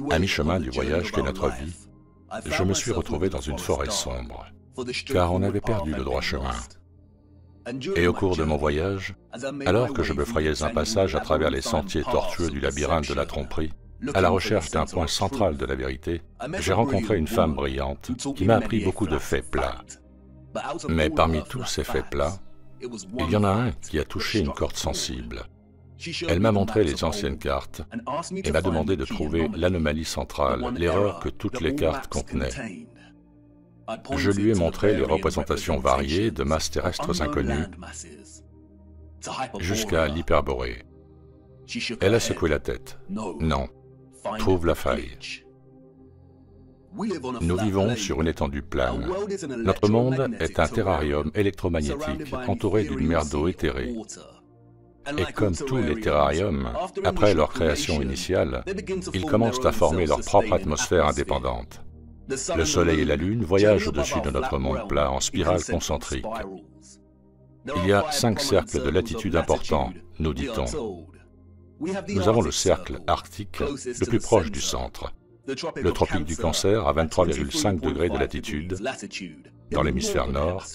À mi-chemin du voyage qu'est notre vie, je me suis retrouvé dans une forêt sombre, car on avait perdu le droit chemin. Et au cours de mon voyage, alors que je me frayais un passage à travers les sentiers tortueux du labyrinthe de la tromperie, à la recherche d'un point central de la vérité, j'ai rencontré une femme brillante qui m'a appris beaucoup de faits plats. Mais parmi tous ces faits plats, il y en a un qui a touché une corde sensible. Elle m'a montré les anciennes cartes et m'a demandé de trouver l'anomalie centrale, l'erreur que toutes les cartes contenaient. Je lui ai montré les représentations variées de masses terrestres inconnues jusqu'à l'hyperborée. Elle a secoué la tête. Non, trouve la faille. Nous vivons sur une étendue plane. Notre monde est un terrarium électromagnétique entouré d'une mer d'eau éthérée. Et comme tous les terrariums, après leur création initiale, ils commencent à former leur propre atmosphère indépendante. Le Soleil et la Lune voyagent au-dessus de notre monde plat en spirale concentrique. Il y a 5 cercles de latitude importants, nous dit-on. Nous avons le cercle arctique le plus proche du centre, le tropique du Cancer à 23,5 degrés de latitude dans l'hémisphère nord,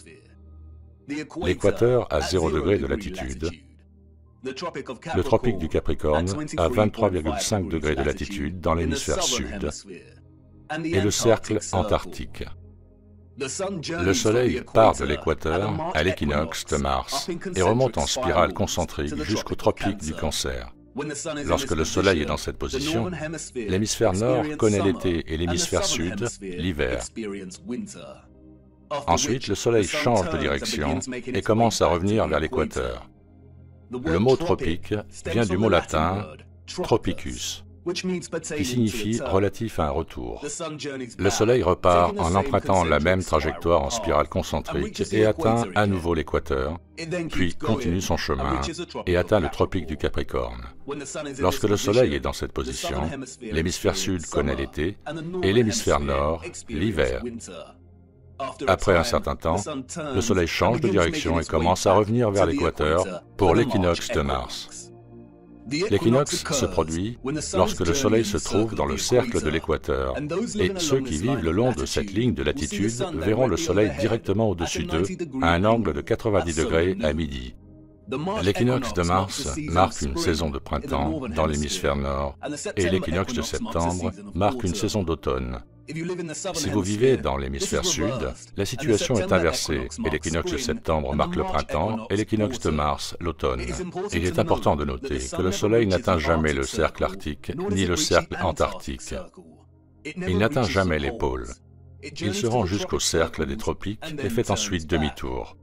l'équateur à 0 degré de latitude, le tropique du Capricorne à 23,5 degrés de latitude dans l'hémisphère sud, et le cercle antarctique. Le Soleil part de l'équateur à l'équinoxe de Mars et remonte en spirale concentrique jusqu'au tropique du Cancer. Lorsque le Soleil est dans cette position, l'hémisphère nord connaît l'été et l'hémisphère sud l'hiver. Ensuite, le Soleil change de direction et commence à revenir vers l'équateur. Le mot tropique vient du mot latin tropicus, qui signifie relatif à un retour. Le Soleil repart en empruntant la même trajectoire en spirale concentrique et atteint à nouveau l'équateur, puis continue son chemin et atteint le tropique du Capricorne. Lorsque le Soleil est dans cette position, l'hémisphère sud connaît l'été et l'hémisphère nord l'hiver. Après un certain temps, le Soleil change de direction et commence à revenir vers l'équateur pour l'équinoxe de Mars. L'équinoxe se produit lorsque le Soleil se trouve dans le cercle de l'équateur, et ceux qui vivent le long de cette ligne de latitude verront le Soleil directement au-dessus d'eux à un angle de 90 degrés à midi. L'équinoxe de Mars marque une saison de printemps dans l'hémisphère nord, et l'équinoxe de septembre marque une saison d'automne. Si vous vivez dans l'hémisphère sud, la situation est inversée, et l'équinoxe de septembre marque le printemps, et l'équinoxe de Mars l'automne. Il est important de noter que le Soleil n'atteint jamais le cercle arctique, ni le cercle antarctique. Il n'atteint jamais les pôles. Il se rend jusqu'au cercle des tropiques et fait ensuite demi-tour.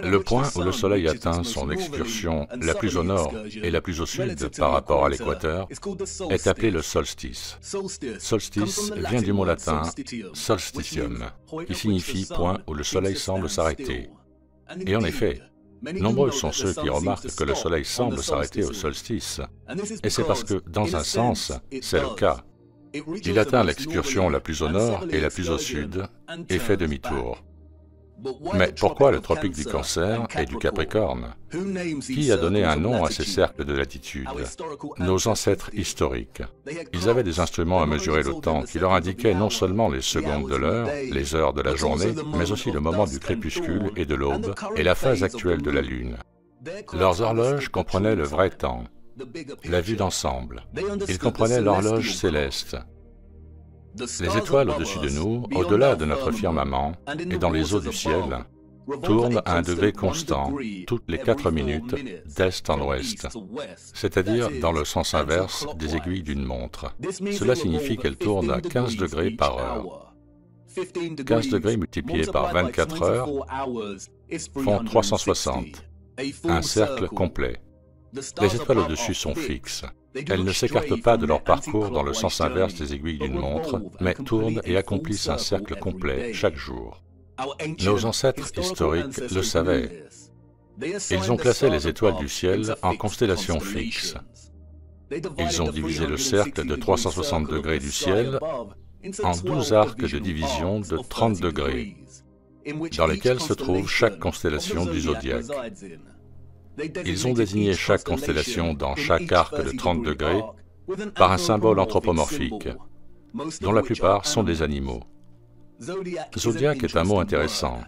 Le point où le Soleil atteint son excursion la plus au nord et la plus au sud par rapport à l'équateur est appelé le solstice. Solstice vient du mot latin solstitium, qui signifie point où le Soleil semble s'arrêter. Et en effet, nombreux sont ceux qui remarquent que le Soleil semble s'arrêter au solstice. Et c'est parce que, dans un sens, c'est le cas. Il atteint l'excursion la plus au nord et la plus au sud et fait demi-tour. Mais pourquoi le tropique du Cancer et du Capricorne? Qui a donné un nom à ces cercles de latitude? Nos ancêtres historiques. Ils avaient des instruments à mesurer le temps qui leur indiquaient non seulement les secondes de l'heure, les heures de la journée, mais aussi le moment du crépuscule et de l'aube et la phase actuelle de la Lune. Leurs horloges comprenaient le vrai temps, la vue d'ensemble. Ils comprenaient l'horloge céleste. Les étoiles au-dessus de nous, au-delà de notre firmament et dans les eaux du ciel, tournent à un degré constant toutes les 4 minutes d'est en ouest, c'est-à-dire dans le sens inverse des aiguilles d'une montre. Cela signifie qu'elles tournent à 15 degrés par heure. 15 degrés multipliés par 24 heures font 360, un cercle complet. Les étoiles au-dessus sont fixes. Elles ne s'écartent pas de leur parcours dans le sens inverse des aiguilles d'une montre, mais tournent et accomplissent un cercle complet chaque jour. Nos ancêtres historiques le savaient. Ils ont classé les étoiles du ciel en constellations fixes. Ils ont divisé le cercle de 360 degrés du ciel en 12 arcs de division de 30 degrés, dans lesquels se trouve chaque constellation du zodiaque. Ils ont désigné chaque constellation dans chaque arc de 30 degrés par un symbole anthropomorphique, dont la plupart sont des animaux. Zodiaque est un mot intéressant.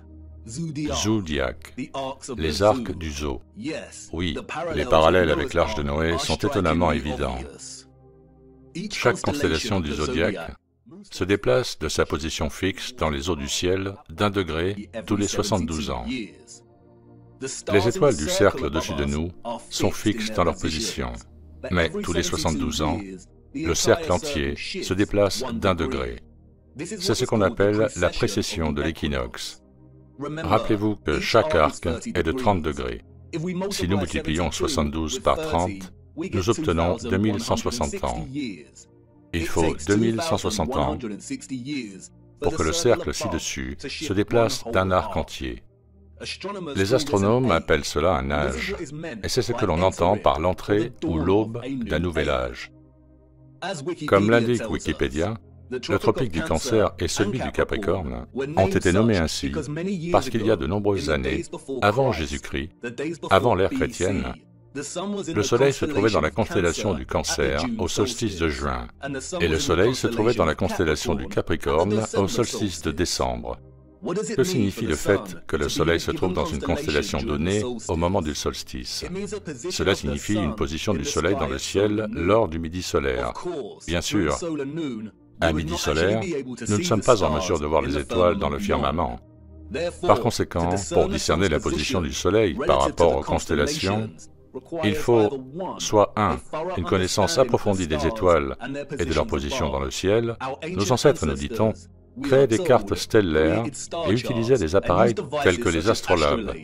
Zodiac, les arcs du zoo. Oui, les parallèles avec l'Arche de Noé sont étonnamment évidents. Chaque constellation du zodiaque se déplace de sa position fixe dans les eaux du ciel d'1 degré tous les 72 ans. Les étoiles du cercle au-dessus de nous sont fixes dans leur position, mais tous les 72 ans, le cercle entier se déplace d'1 degré. C'est ce qu'on appelle la précession de l'équinoxe. Rappelez-vous que chaque arc est de 30 degrés. Si nous multiplions 72 par 30, nous obtenons 2160 ans. Il faut 2160 ans pour que le cercle ci-dessus se déplace d'un arc entier. Les astronomes appellent cela un âge, et c'est ce que l'on entend par l'entrée ou l'aube d'un nouvel âge. Comme l'indique Wikipédia, le tropique du Cancer et celui du Capricorne ont été nommés ainsi parce qu'il y a de nombreuses années, avant Jésus-Christ, avant l'ère chrétienne, le Soleil se trouvait dans la constellation du Cancer au solstice de juin, et le Soleil se trouvait dans la constellation du Capricorne au solstice de décembre. Que signifie le fait que le Soleil se trouve dans une constellation donnée au moment du solstice? Cela signifie une position du Soleil dans le ciel lors du midi solaire. Bien sûr, à midi solaire, nous ne sommes pas en mesure de voir les étoiles dans le firmament. Par conséquent, pour discerner la position du Soleil par rapport aux constellations, il faut soit 1. Une connaissance approfondie des étoiles et de leur position dans le ciel. Nos ancêtres, nous dit-on, créaient des cartes stellaires et utilisaient des appareils tels que les astrolabes.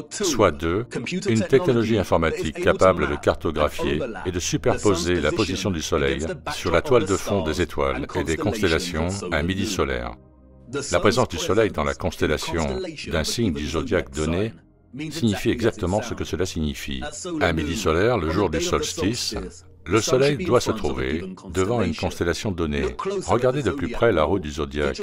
Soit 2. Une technologie informatique capable de cartographier et de superposer la position du Soleil sur la toile de fond des étoiles et des constellations à midi solaire. La présence du Soleil dans la constellation d'un signe du zodiaque donné signifie exactement ce que cela signifie. À midi solaire, le jour du solstice, le Soleil doit se trouver devant une constellation donnée. Regardez de plus près la roue du zodiaque,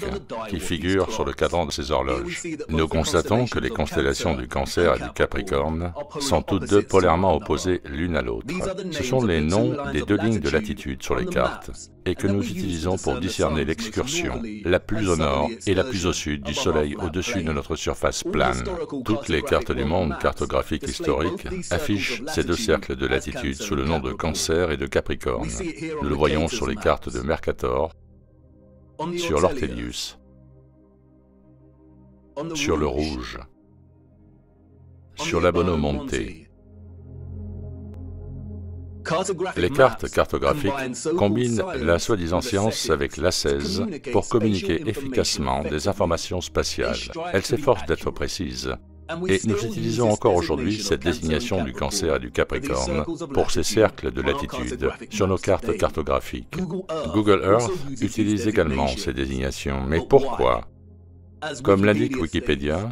qui figure sur le cadran de ces horloges. Nous constatons que les constellations du Cancer et du Capricorne sont toutes deux polairement opposées l'une à l'autre. Ce sont les noms des 2 lignes de latitude sur les cartes, et que nous utilisons pour discerner l'excursion la plus au nord et la plus au sud du Soleil au-dessus de notre surface plane. Toutes les cartes du monde cartographique historique affichent ces 2 cercles de latitude sous le nom de Cancer et de Capricorne. Nous le voyons sur les cartes de Mercator, sur l'Ortelius, sur le rouge, sur l'Abono Monte. Les cartes cartographiques combinent la soi-disant science avec l'ascèse pour communiquer efficacement des informations spatiales. Elles s'efforcent d'être précises. Et nous utilisons encore aujourd'hui cette désignation du Cancer et du Capricorne pour ces cercles de latitude sur nos cartes cartographiques. Google Earth utilise également ces désignations, mais pourquoi? Comme l'indique Wikipédia,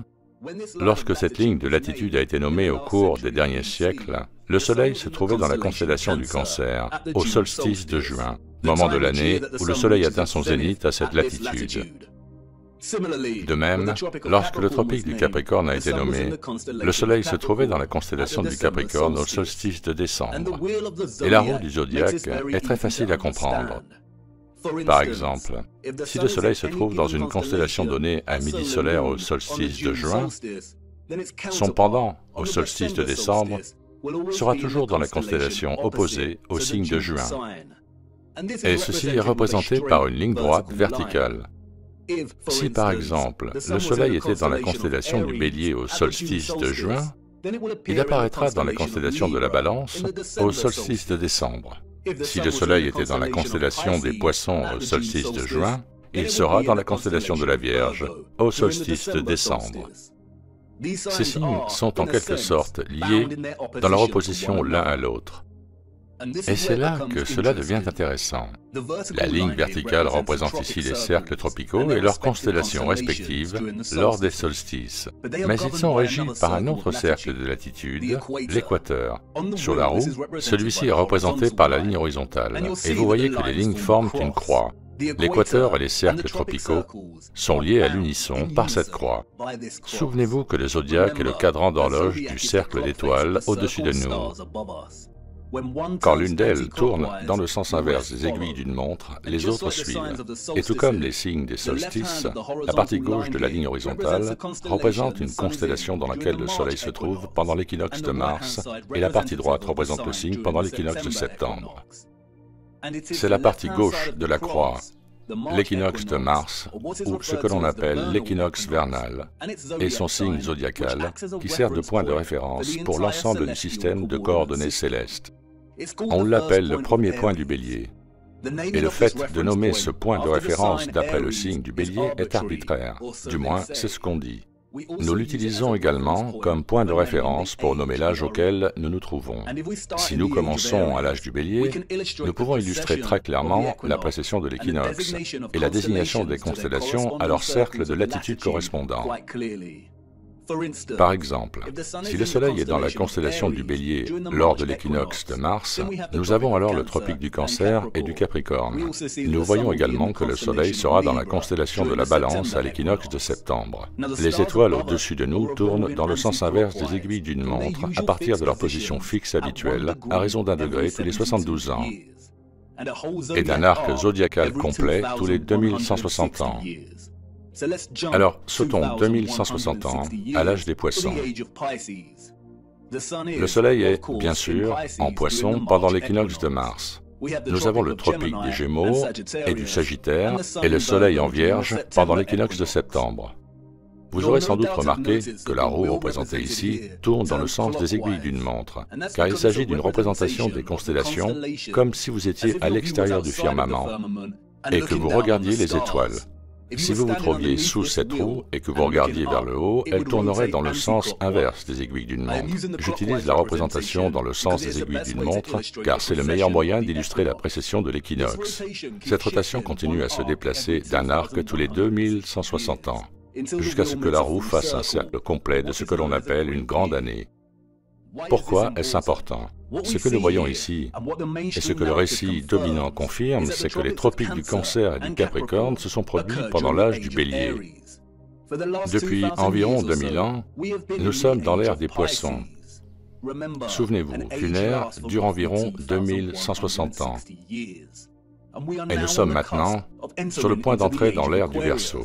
lorsque cette ligne de latitude a été nommée au cours des derniers siècles, le Soleil se trouvait dans la constellation du Cancer, au solstice de juin, moment de l'année où le Soleil atteint son zénith à cette latitude. De même, lorsque le tropique du Capricorne a été nommé, le Soleil se trouvait dans la constellation du Capricorne au solstice de décembre. Et la roue du zodiaque est très facile à comprendre. Par exemple, si le Soleil se trouve dans une constellation donnée à midi solaire au solstice de juin, son pendant au solstice de décembre sera toujours dans la constellation opposée au signe de juin. Et ceci est représenté par une ligne droite verticale. Si par exemple, le Soleil était dans la constellation du Bélier au solstice de juin, il apparaîtra dans la constellation de la Balance au solstice de décembre. Si le Soleil était dans la constellation des Poissons au solstice de juin, il sera dans la constellation de la Vierge au solstice de décembre. Ces signes sont en quelque sorte liés dans leur opposition l'un à l'autre. Et c'est là que cela devient intéressant. La ligne verticale représente ici les cercles tropicaux et leurs constellations respectives lors des solstices. Mais ils sont régis par un autre cercle de latitude, l'équateur. Sur la roue, celui-ci est représenté par la ligne horizontale. Et vous voyez que les lignes forment une croix. L'équateur et les cercles tropicaux sont liés à l'unisson par cette croix. Souvenez-vous que le zodiaque est le cadran d'horloge du cercle d'étoiles au-dessus de nous. Quand l'une d'elles tourne dans le sens inverse des aiguilles d'une montre, les autres suivent. Et tout comme les signes des solstices, la partie gauche de la ligne horizontale représente une constellation dans laquelle le Soleil se trouve pendant l'équinoxe de Mars, et la partie droite représente le signe pendant l'équinoxe de septembre. C'est la partie gauche de la croix, l'équinoxe de Mars, ou ce que l'on appelle l'équinoxe vernal, et son signe zodiacal, qui sert de point de référence pour l'ensemble du système de coordonnées célestes. On l'appelle le premier point du Bélier. Et le fait de nommer ce point de référence d'après le signe du Bélier est arbitraire, du moins c'est ce qu'on dit. Nous l'utilisons également comme point de référence pour nommer l'âge auquel nous nous trouvons. Si nous commençons à l'âge du Bélier, nous pouvons illustrer très clairement la précession de l'équinoxe et la désignation des constellations à leur cercle de latitude correspondant. Par exemple, si le Soleil est dans la constellation du Bélier lors de l'équinoxe de Mars, nous avons alors le tropique du Cancer et du Capricorne. Nous voyons également que le Soleil sera dans la constellation de la Balance à l'équinoxe de septembre. Les étoiles au-dessus de nous tournent dans le sens inverse des aiguilles d'une montre à partir de leur position fixe habituelle, à raison d'1 degré tous les 72 ans, et d'un arc zodiacal complet tous les 2160 ans. Alors, sautons 2160 ans à l'âge des Poissons. Le Soleil est, bien sûr, en Poissons pendant l'équinoxe de Mars. Nous avons le tropique des Gémeaux et du Sagittaire, et le Soleil en Vierge pendant l'équinoxe de septembre. Vous aurez sans doute remarqué que la roue représentée ici tourne dans le sens des aiguilles d'une montre, car il s'agit d'une représentation des constellations comme si vous étiez à l'extérieur du firmament et que vous regardiez les étoiles. Si vous vous trouviez sous cette roue et que vous regardiez vers le haut, elle tournerait dans le sens inverse des aiguilles d'une montre. J'utilise la représentation dans le sens des aiguilles d'une montre, car c'est le meilleur moyen d'illustrer la précession de l'équinoxe. Cette rotation continue à se déplacer d'un arc tous les 2160 ans, jusqu'à ce que la roue fasse un cercle complet de ce que l'on appelle une grande année. Pourquoi est-ce important? Ce que nous voyons ici, et ce que le récit dominant confirme, c'est que les tropiques du Cancer et du Capricorne se sont produits pendant l'âge du Bélier. Depuis environ 2000 ans, nous sommes dans l'ère des Poissons. Souvenez-vous qu'une ère dure environ 2160 ans. Et nous sommes maintenant sur le point d'entrer dans l'ère du Verseau.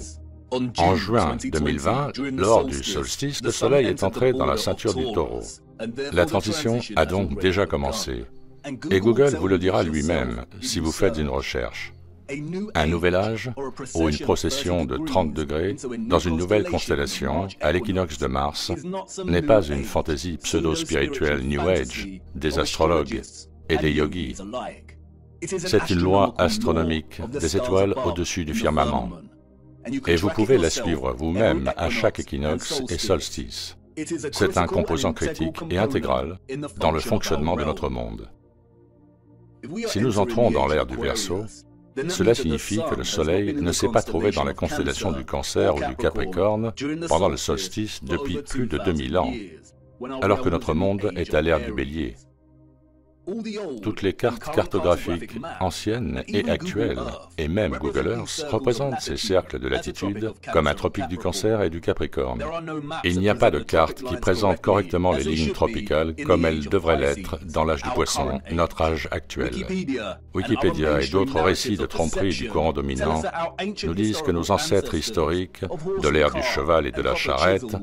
En juin 2020, lors du solstice, le Soleil est entré dans la ceinture du Taureau. La transition a donc déjà commencé. Et Google vous le dira lui-même si vous faites une recherche. Un nouvel âge ou une procession de 30 degrés dans une nouvelle constellation à l'équinoxe de Mars n'est pas une fantaisie pseudo-spirituelle New Age des astrologues et des yogis. C'est une loi astronomique des étoiles au-dessus du firmament. Et vous pouvez la suivre vous-même à chaque équinoxe et solstice. C'est un composant critique et intégral dans le fonctionnement de notre monde. Si nous entrons dans l'ère du Verseau, cela signifie que le Soleil ne s'est pas trouvé dans la constellation du Cancer ou du Capricorne pendant le solstice depuis plus de 2000 ans, alors que notre monde est à l'ère du Bélier. Toutes les cartes cartographiques anciennes et actuelles, et même Google Earth, représentent ces cercles de latitude comme un tropique du Cancer et du Capricorne. Il n'y a pas de carte qui présente correctement les lignes tropicales comme elles devraient l'être dans l'âge du Poisson, notre âge actuel. Wikipédia et d'autres récits de tromperie du courant dominant nous disent que nos ancêtres historiques, de l'ère du cheval et de la charrette,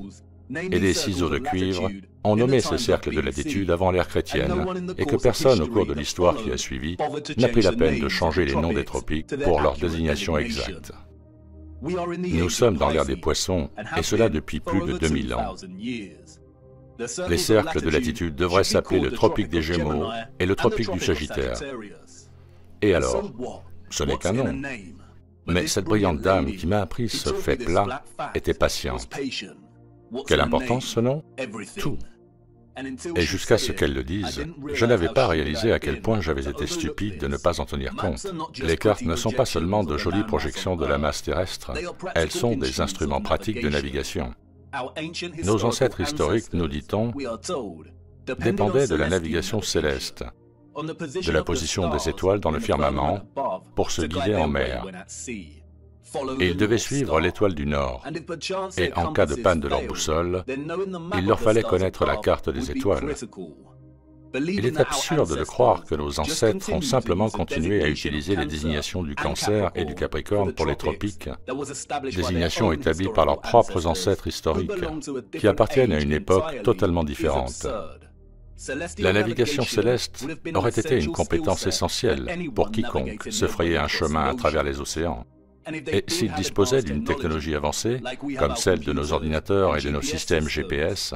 et des ciseaux de cuivre, ont nommé ces cercles de latitude avant l'ère chrétienne, et que personne au cours de l'histoire qui a suivi n'a pris la peine de changer les noms des tropiques pour leur désignation exacte. Nous sommes dans l'ère des Poissons, et cela depuis plus de 2000 ans. Les cercles de latitude devraient s'appeler le tropique des Gémeaux et le tropique du Sagittaire. Et alors, ce n'est qu'un nom. Mais cette brillante dame qui m'a appris ce fait plat était patiente. Quelle importance ce nom? Tout. Et jusqu'à ce qu'elle le dise, je n'avais pas réalisé à quel point j'avais été stupide de ne pas en tenir compte. Les cartes ne sont pas seulement de jolies projections de la masse terrestre, elles sont des instruments pratiques de navigation. Nos ancêtres historiques, nous dit-on, dépendaient de la navigation céleste, de la position des étoiles dans le firmament pour se guider en mer. Et ils devaient suivre l'étoile du Nord, et en cas de panne de leur boussole, il leur fallait connaître la carte des étoiles. Il est absurde de croire que nos ancêtres ont simplement continué à utiliser les désignations du Cancer et du Capricorne pour les tropiques, désignations établies par leurs propres ancêtres historiques, qui appartiennent à une époque totalement différente. La navigation céleste aurait été une compétence essentielle pour quiconque se frayait un chemin à travers les océans. Et s'ils disposaient d'une technologie avancée, comme celle de nos ordinateurs et de nos systèmes GPS,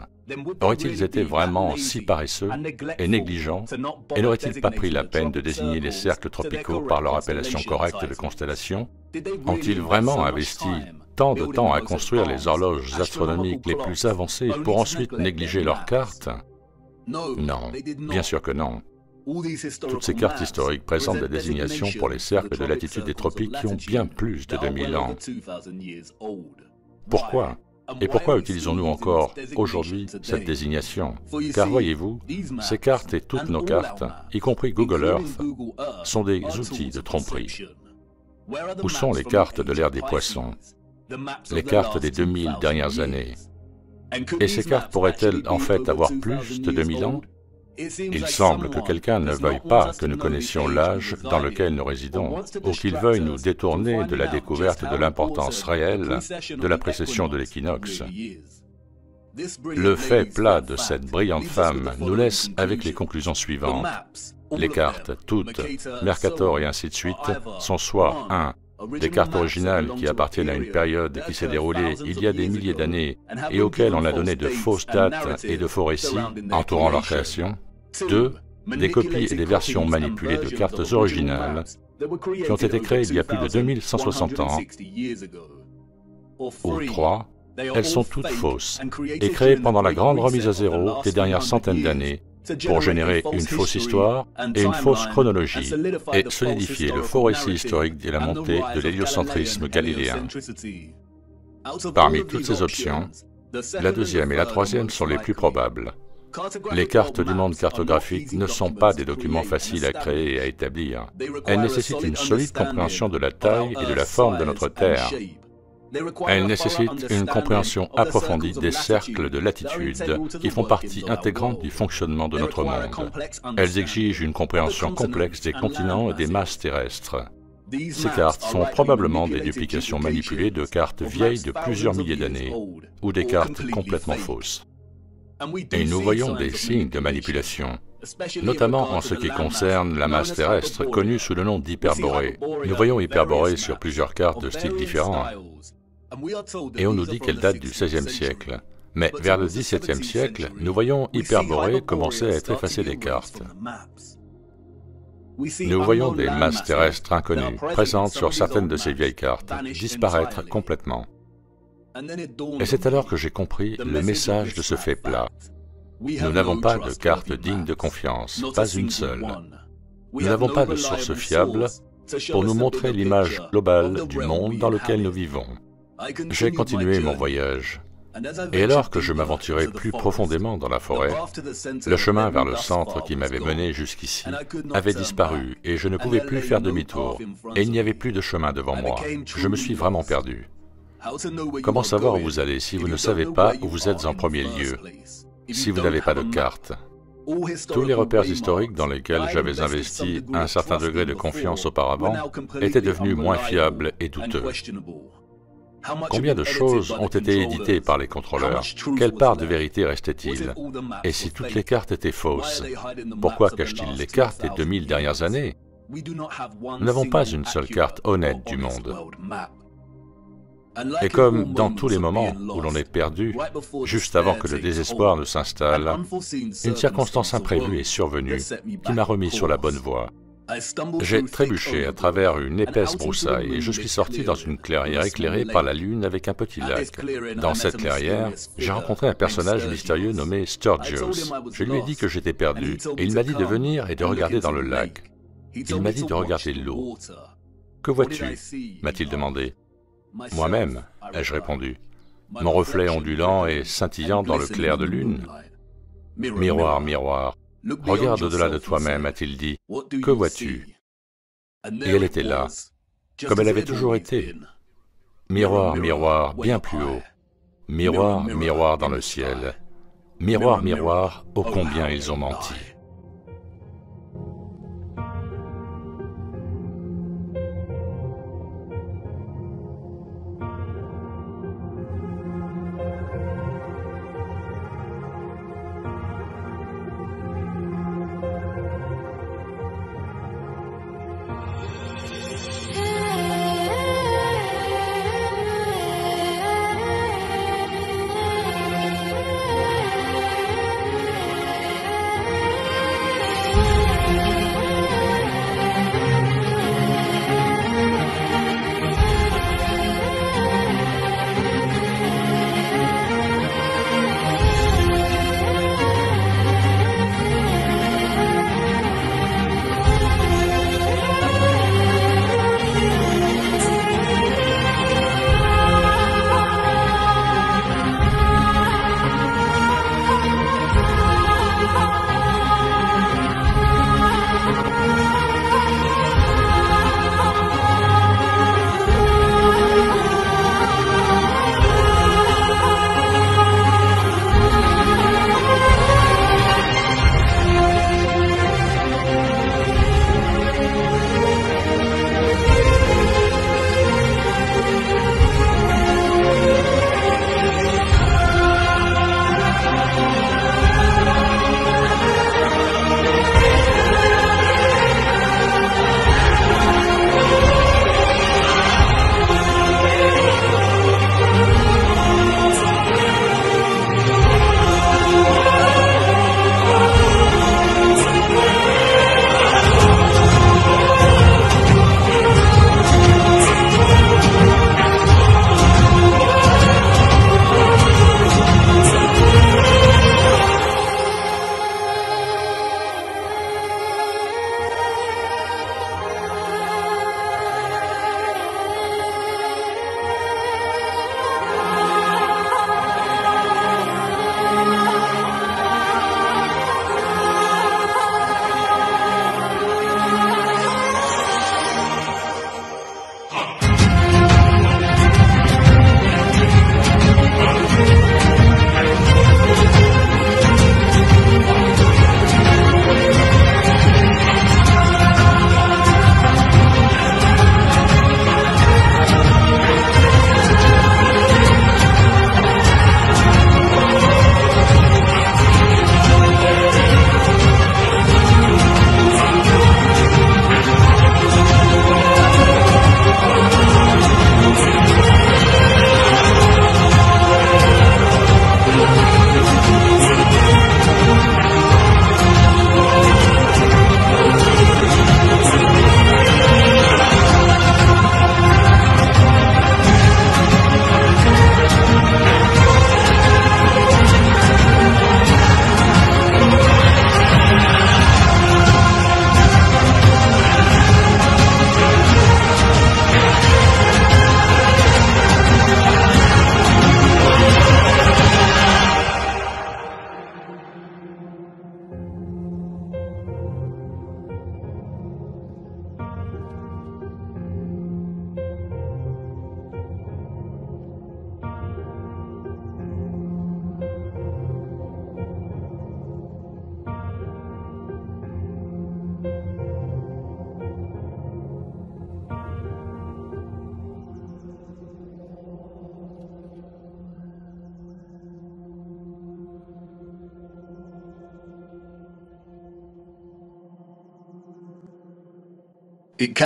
auraient-ils été vraiment si paresseux et négligents et n'auraient-ils pas pris la peine de désigner les cercles tropicaux par leur appellation correcte de constellation? Ont-ils vraiment investi tant de temps à construire les horloges astronomiques les plus avancées pour ensuite négliger leurs cartes? Non, bien sûr que non. Toutes ces cartes historiques présentent des désignations pour les cercles de latitude des tropiques qui ont bien plus de 2000 ans. Pourquoi? Et pourquoi utilisons-nous encore aujourd'hui cette désignation? Car voyez-vous, ces cartes et toutes nos cartes, y compris Google Earth, sont des outils de tromperie. Où sont les cartes de l'ère des poissons? Les cartes des 2000 dernières années? Et ces cartes pourraient-elles en fait avoir plus de 2000 ans? Il semble que quelqu'un ne veuille pas que nous connaissions l'âge dans lequel nous résidons, ou qu'il veuille nous détourner de la découverte de l'importance réelle de la précession de l'équinoxe. Le fait plat de cette brillante femme nous laisse avec les conclusions suivantes. Les cartes, toutes, Mercator et ainsi de suite, sont soit 1. Des cartes originales qui appartiennent à une période qui s'est déroulée il y a des milliers d'années et auxquelles on a donné de fausses dates et de faux récits entourant leur création. 2. Des copies et des versions manipulées de cartes originales qui ont été créées il y a plus de 2160 ans. Ou 3. Elles sont toutes fausses et créées pendant la grande remise à zéro des dernières centaines d'années pour générer une fausse histoire et une fausse chronologie, et solidifier le faux récit historique de la montée de l'héliocentrisme galiléen. Parmi toutes ces options, la deuxième et la troisième sont les plus probables. Les cartes du monde cartographique ne sont pas des documents faciles à créer et à établir. Elles nécessitent une solide compréhension de la taille et de la forme de notre Terre. Elles nécessitent une compréhension approfondie des cercles de latitude qui font partie intégrante du fonctionnement de notre monde. Elles exigent une compréhension complexe des continents et des masses terrestres. Ces cartes sont probablement des duplications manipulées de cartes vieilles de plusieurs milliers d'années ou des cartes complètement fausses. Et nous voyons des signes de manipulation, notamment en ce qui concerne la masse terrestre, connue sous le nom d'Hyperborée. Nous voyons Hyperborée sur plusieurs cartes de styles différents. Et on nous dit qu'elle date du XVIe siècle. Mais vers le XVIIe siècle, nous voyons Hyperborée commencer à être effacée des cartes. Nous voyons des masses terrestres inconnues, présentes sur certaines de ces vieilles cartes, disparaître complètement. Et c'est alors que j'ai compris le message de ce fait plat. Nous n'avons pas de carte digne de confiance, pas une seule. Nous n'avons pas de source fiable pour nous montrer l'image globale du monde dans lequel nous vivons. J'ai continué mon voyage, et alors que je m'aventurais plus profondément dans la forêt, le chemin vers le centre qui m'avait mené jusqu'ici avait disparu et je ne pouvais plus faire demi-tour, et il n'y avait plus de chemin devant moi. Je me suis vraiment perdu. Comment savoir où vous allez si vous ne savez pas où vous êtes en premier lieu, si vous n'avez pas de carte? Tous les repères historiques dans lesquels j'avais investi un certain degré de confiance auparavant étaient devenus moins fiables et douteux. Combien de choses ont été éditées par les contrôleurs? Quelle part de vérité restait-il? Et si toutes les cartes étaient fausses, pourquoi cachent-ils les cartes des 2000 dernières années? Nous n'avons pas une seule carte honnête du monde. Et comme dans tous les moments où l'on est perdu, juste avant que le désespoir ne s'installe, une circonstance imprévue est survenue qui m'a remis sur la bonne voie. J'ai trébuché à travers une épaisse broussaille et je suis sorti dans une clairière éclairée par la lune avec un petit lac. Dans cette clairière, j'ai rencontré un personnage mystérieux nommé Sturgios. Je lui ai dit que j'étais perdu et il m'a dit de venir et de regarder dans le lac. Il m'a dit de regarder l'eau. « Que vois-tu » m'a-t-il demandé. « Moi-même » ai-je répondu, mon reflet ondulant et scintillant dans le clair de lune. « Miroir, miroir, regarde au-delà de toi-même » a-t-il dit, « que vois-tu » Et elle était là, comme elle avait toujours été. Miroir, miroir, bien plus haut. Miroir, miroir dans le ciel. Miroir, miroir, ô combien ils ont menti.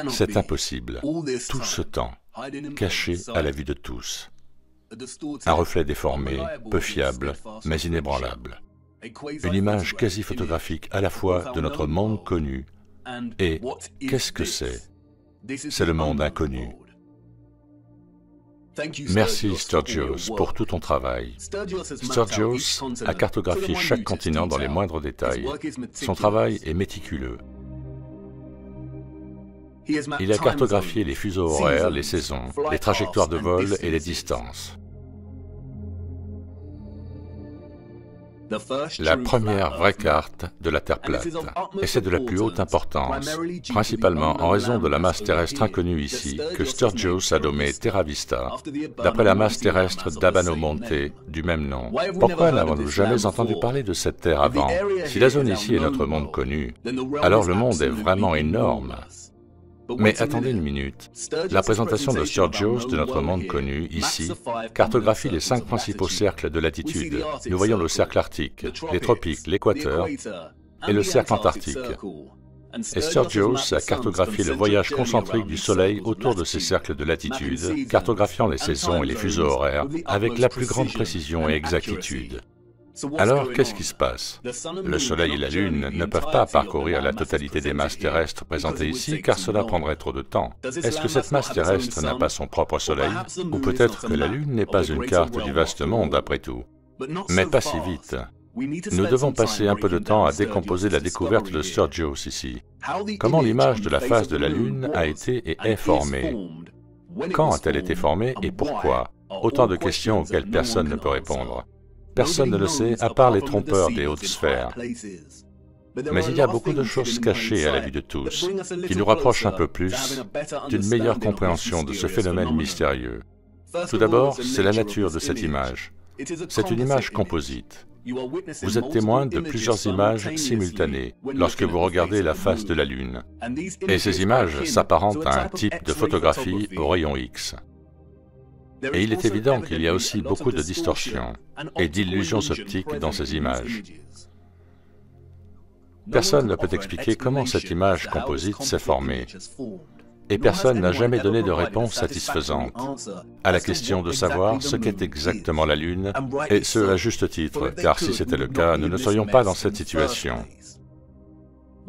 C'est impossible. Tout ce temps, caché à la vue de tous. Un reflet déformé, peu fiable, mais inébranlable. Une image quasi photographique à la fois de notre monde connu et qu'est-ce que c'est? C'est le monde inconnu. Merci Sturgios pour tout ton travail. Sturgios a cartographié chaque continent dans les moindres détails. Son travail est méticuleux. Il a cartographié les fuseaux horaires, les saisons, les trajectoires de vol et les distances. La première vraie carte de la Terre plate, et c'est de la plus haute importance, principalement en raison de la masse terrestre inconnue ici, que Sturgios a nommée Terra Vista, d'après la masse terrestre d'Abano Monte, du même nom. Pourquoi n'avons-nous jamais entendu parler de cette Terre avant? Si la zone ici est notre monde connu, alors le monde est vraiment énorme. Mais attendez une minute, la présentation de Sturgios de notre monde connu, ici, cartographie les 5 principaux cercles de latitude. Nous voyons le cercle arctique, les tropiques, l'équateur et le cercle antarctique. Et Sturgios a cartographié le voyage concentrique du Soleil autour de ces cercles de latitude, cartographiant les saisons et les fuseaux horaires avec la plus grande précision et exactitude. Alors, qu'est-ce qui se passe? Le Soleil et la Lune ne peuvent pas parcourir la totalité des masses terrestres présentées ici, car cela prendrait trop de temps. Est-ce que cette masse terrestre n'a pas son propre Soleil? Ou peut-être que la Lune n'est pas une carte du vaste monde, après tout? Mais pas si vite. Nous devons passer un peu de temps à décomposer la découverte de Sturgios ici. Comment l'image de la face de la Lune a été et est formée? Quand a-t-elle été formée et pourquoi? Autant de questions auxquelles personne ne peut répondre. Personne ne le sait, à part les trompeurs des hautes sphères. Mais il y a beaucoup de choses cachées à la vue de tous, qui nous rapprochent un peu plus d'une meilleure compréhension de ce phénomène mystérieux. Tout d'abord, c'est la nature de cette image. C'est une image composite. Vous êtes témoin de plusieurs images simultanées lorsque vous regardez la face de la Lune. Et ces images s'apparentent à un type de photographie au rayon X. Et il est évident qu'il y a aussi beaucoup de distorsions et d'illusions optiques dans ces images. Personne ne peut expliquer comment cette image composite s'est formée. Et personne n'a jamais donné de réponse satisfaisante à la question de savoir ce qu'est exactement la Lune, et ce à juste titre, car si c'était le cas, nous ne serions pas dans cette situation.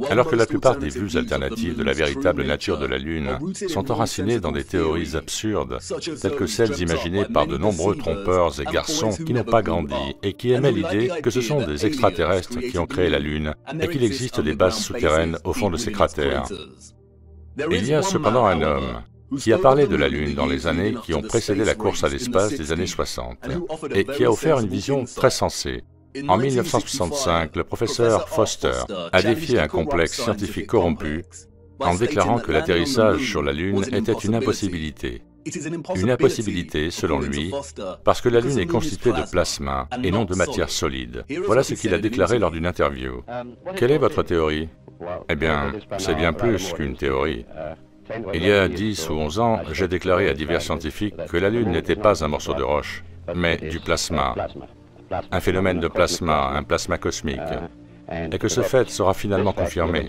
Alors que la plupart des vues alternatives de la véritable nature de la Lune sont enracinées dans des théories absurdes, telles que celles imaginées par de nombreux trompeurs et garçons qui n'ont pas grandi et qui émettent l'idée que ce sont des extraterrestres qui ont créé la Lune et qu'il existe des bases souterraines au fond de ces cratères. Il y a cependant un homme qui a parlé de la Lune dans les années qui ont précédé la course à l'espace des années 60 et qui a offert une vision très sensée. En 1965, le professeur Foster a défié un complexe scientifique corrompu en déclarant que l'atterrissage sur la Lune était une impossibilité. Une impossibilité, selon lui, parce que la Lune est constituée de plasma et non de matière solide. Voilà ce qu'il a déclaré lors d'une interview. Quelle est votre théorie? Eh bien, c'est bien plus qu'une théorie. Il y a 10 ou 11 ans, j'ai déclaré à divers scientifiques que la Lune n'était pas un morceau de roche, mais du plasma. Un phénomène de plasma, un plasma cosmique, et que ce fait sera finalement confirmé.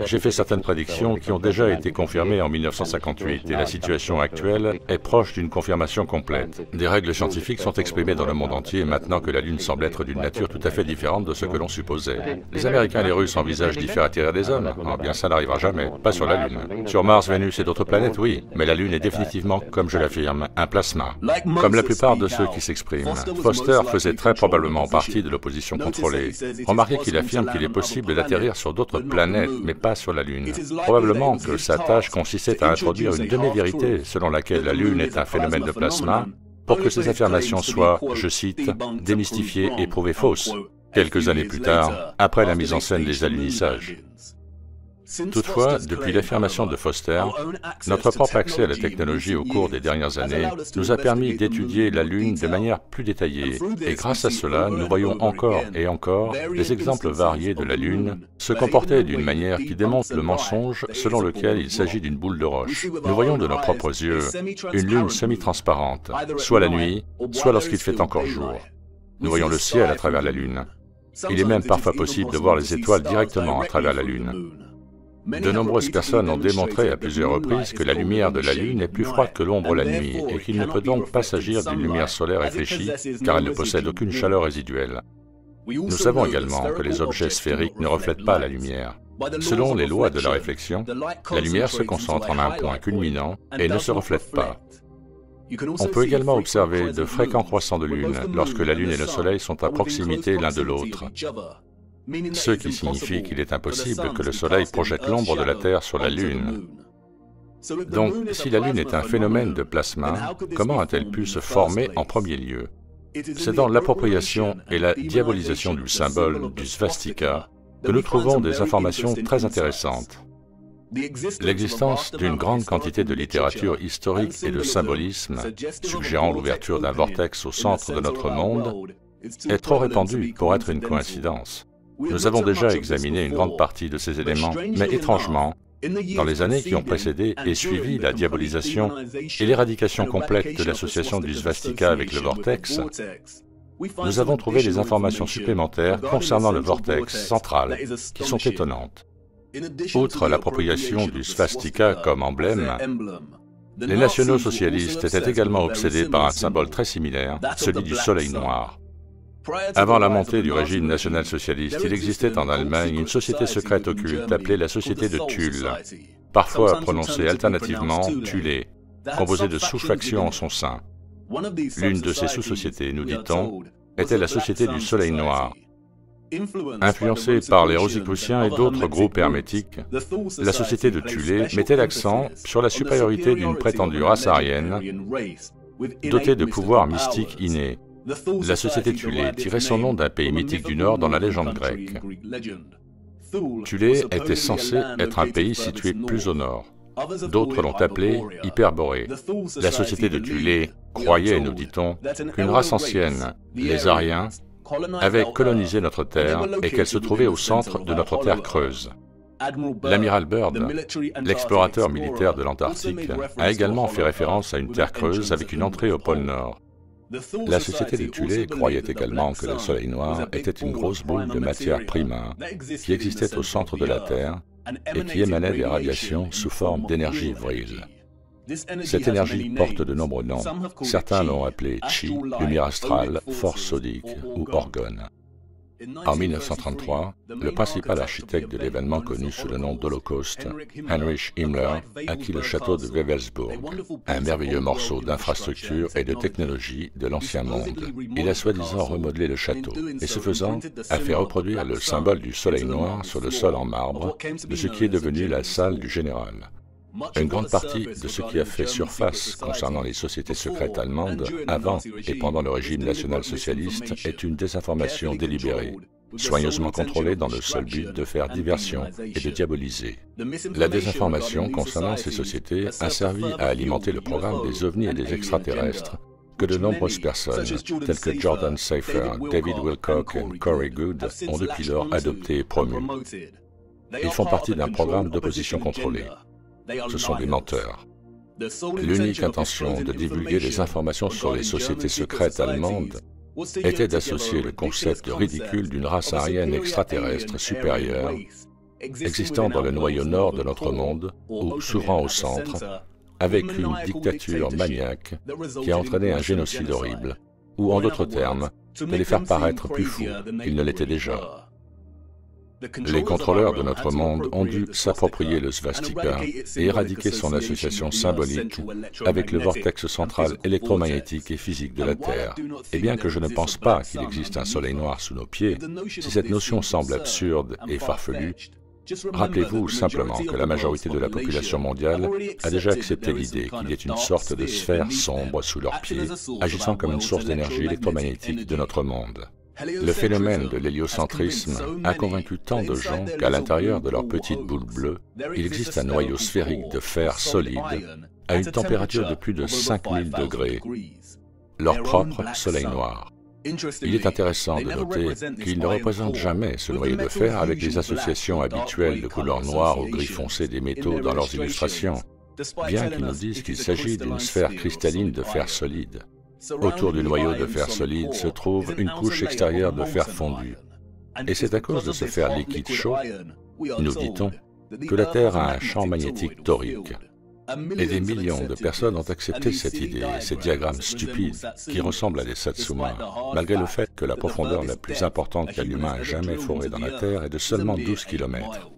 J'ai fait certaines prédictions qui ont déjà été confirmées en 1958, et la situation actuelle est proche d'une confirmation complète. Des règles scientifiques sont exprimées dans le monde entier maintenant que la Lune semble être d'une nature tout à fait différente de ce que l'on supposait. Les Américains et les Russes envisagent d'y faire atterrir des hommes. Oh bien, ça n'arrivera jamais, pas sur la Lune. Sur Mars, Vénus et d'autres planètes, oui, mais la Lune est définitivement, comme je l'affirme, un plasma. Comme la plupart de ceux qui s'expriment, Foster faisait très probablement partie de l'opposition contrôlée. Remarquez qu'il affirme qu'il est possible d'atterrir sur d'autres planètes, mais pas sur la Lune. Probablement que sa tâche consistait à introduire une demi-vérité selon laquelle la Lune est un phénomène de plasma, pour que ces affirmations soient, je cite, démystifiées et prouvées fausses, quelques années plus tard, après la mise en scène des alunissages. Toutefois, depuis l'affirmation de Foster, notre propre accès à la technologie au cours des dernières années nous a permis d'étudier la Lune de manière plus détaillée, et grâce à cela, nous voyons encore et encore des exemples variés de la Lune se comporter d'une manière qui démontre le mensonge selon lequel il s'agit d'une boule de roche. Nous voyons de nos propres yeux une Lune semi-transparente, soit la nuit, soit lorsqu'il fait encore jour. Nous voyons le ciel à travers la Lune. Il est même parfois possible de voir les étoiles directement à travers la Lune. De nombreuses personnes ont démontré à plusieurs reprises que la lumière de la Lune est plus froide que l'ombre la nuit et qu'il ne peut donc pas s'agir d'une lumière solaire réfléchie car elle ne possède aucune chaleur résiduelle. Nous savons également que les objets sphériques ne reflètent pas la lumière. Selon les lois de la réflexion, la lumière se concentre en un point culminant et ne se reflète pas. On peut également observer de fréquents croissants de lune lorsque la Lune et le Soleil sont à proximité l'un de l'autre, ce qui signifie qu'il est impossible que le Soleil projette l'ombre de la Terre sur la Lune. Donc, si la Lune est un phénomène de plasma, comment a-t-elle pu se former en premier lieu? C'est dans l'appropriation et la diabolisation du symbole du svastika que nous trouvons des informations très intéressantes. L'existence d'une grande quantité de littérature historique et de symbolisme, suggérant l'ouverture d'un vortex au centre de notre monde, est trop répandue pour être une coïncidence. Nous avons déjà examiné une grande partie de ces éléments, mais étrangement, dans les années qui ont précédé et suivi la diabolisation et l'éradication complète de l'association du svastika avec le vortex, nous avons trouvé des informations supplémentaires concernant le vortex central qui sont étonnantes. Outre l'appropriation du svastika comme emblème, les nationaux-socialistes étaient également obsédés par un symbole très similaire, celui du soleil noir. Avant la montée du régime national-socialiste, il existait en Allemagne une société secrète occulte appelée la Société de Tulle, parfois prononcée alternativement Thulé, composée de sous-factions en son sein. L'une de ces sous-sociétés, nous dit-on, était la Société du Soleil Noir. Influencée par les Rosicruciens et d'autres groupes hermétiques, la Société de Thulé mettait l'accent sur la supériorité d'une prétendue race aryenne dotée de pouvoirs mystiques innés. La Société Thulé tirait son nom d'un pays mythique du Nord dans la légende grecque. Thulé était censé être un pays situé plus au nord. D'autres l'ont appelé Hyperborée. La Société de Thulé croyait, nous dit-on, qu'une race ancienne, les Aryens, avait colonisé notre Terre et qu'elle se trouvait au centre de notre Terre creuse. L'amiral Byrd, l'explorateur militaire de l'Antarctique, a également fait référence à une Terre creuse avec une entrée au pôle Nord. La Société de Thulé croyait également que le Soleil noir était une grosse boule de matière primaire qui existait au centre de la Terre et qui émanait des radiations sous forme d'énergie virile. Cette énergie porte de nombreux noms. Certains l'ont appelée Chi, lumière astrale, force sodique ou orgone. En 1933, le principal architecte de l'événement connu sous le nom d'Holocauste, Heinrich Himmler, acquit le château de Wewelsburg, un merveilleux morceau d'infrastructure et de technologie de l'Ancien Monde. Il a soi-disant remodelé le château, et ce faisant, a fait reproduire le symbole du soleil noir sur le sol en marbre, de ce qui est devenu la salle du général. Une grande partie de ce qui a fait surface concernant les sociétés secrètes allemandes avant et pendant le régime national-socialiste est une désinformation délibérée, soigneusement contrôlée dans le seul but de faire diversion et de diaboliser. La désinformation concernant ces sociétés a servi à alimenter le programme des ovnis et des extraterrestres que de nombreuses personnes, telles que Jordan Seifer, David Wilcock et Corey Goode, ont depuis lors adopté et promu. Ils font partie d'un programme d'opposition contrôlée. Ce sont des menteurs. L'unique intention de divulguer des informations sur les sociétés secrètes allemandes était d'associer le concept ridicule d'une race aryenne extraterrestre supérieure, existant dans le noyau nord de notre monde, ou s'ouvrant au centre, avec une dictature maniaque qui a entraîné un génocide horrible, ou en d'autres termes, de les faire paraître plus fous qu'ils ne l'étaient déjà. Les contrôleurs de notre monde ont dû s'approprier le svastika et éradiquer son association symbolique avec le vortex central électromagnétique et physique de la Terre. Et bien que je ne pense pas qu'il existe un soleil noir sous nos pieds, si cette notion semble absurde et farfelue, rappelez-vous simplement que la majorité de la population mondiale a déjà accepté l'idée qu'il y ait une sorte de sphère sombre sous leurs pieds, agissant comme une source d'énergie électromagnétique de notre monde. Le phénomène de l'héliocentrisme a convaincu tant de gens qu'à l'intérieur de leur petite boule bleue, il existe un noyau sphérique de fer solide à une température de plus de 5000 degrés, leur propre soleil noir. Il est intéressant de noter qu'ils ne représentent jamais ce noyau de fer avec les associations habituelles de couleur noire ou gris foncé des métaux dans leurs illustrations, bien qu'ils nous disent qu'il s'agit d'une sphère cristalline de fer solide. Autour du noyau de fer solide se trouve une couche extérieure de fer fondu. Et c'est à cause de ce fer liquide chaud, nous dit-on, que la Terre a un champ magnétique torique. Et des millions de personnes ont accepté cette idée, ces diagrammes stupides qui ressemblent à des Satsuma, malgré le fait que la profondeur la plus importante qu'un humain ait jamais forée dans la Terre est de seulement 12 km.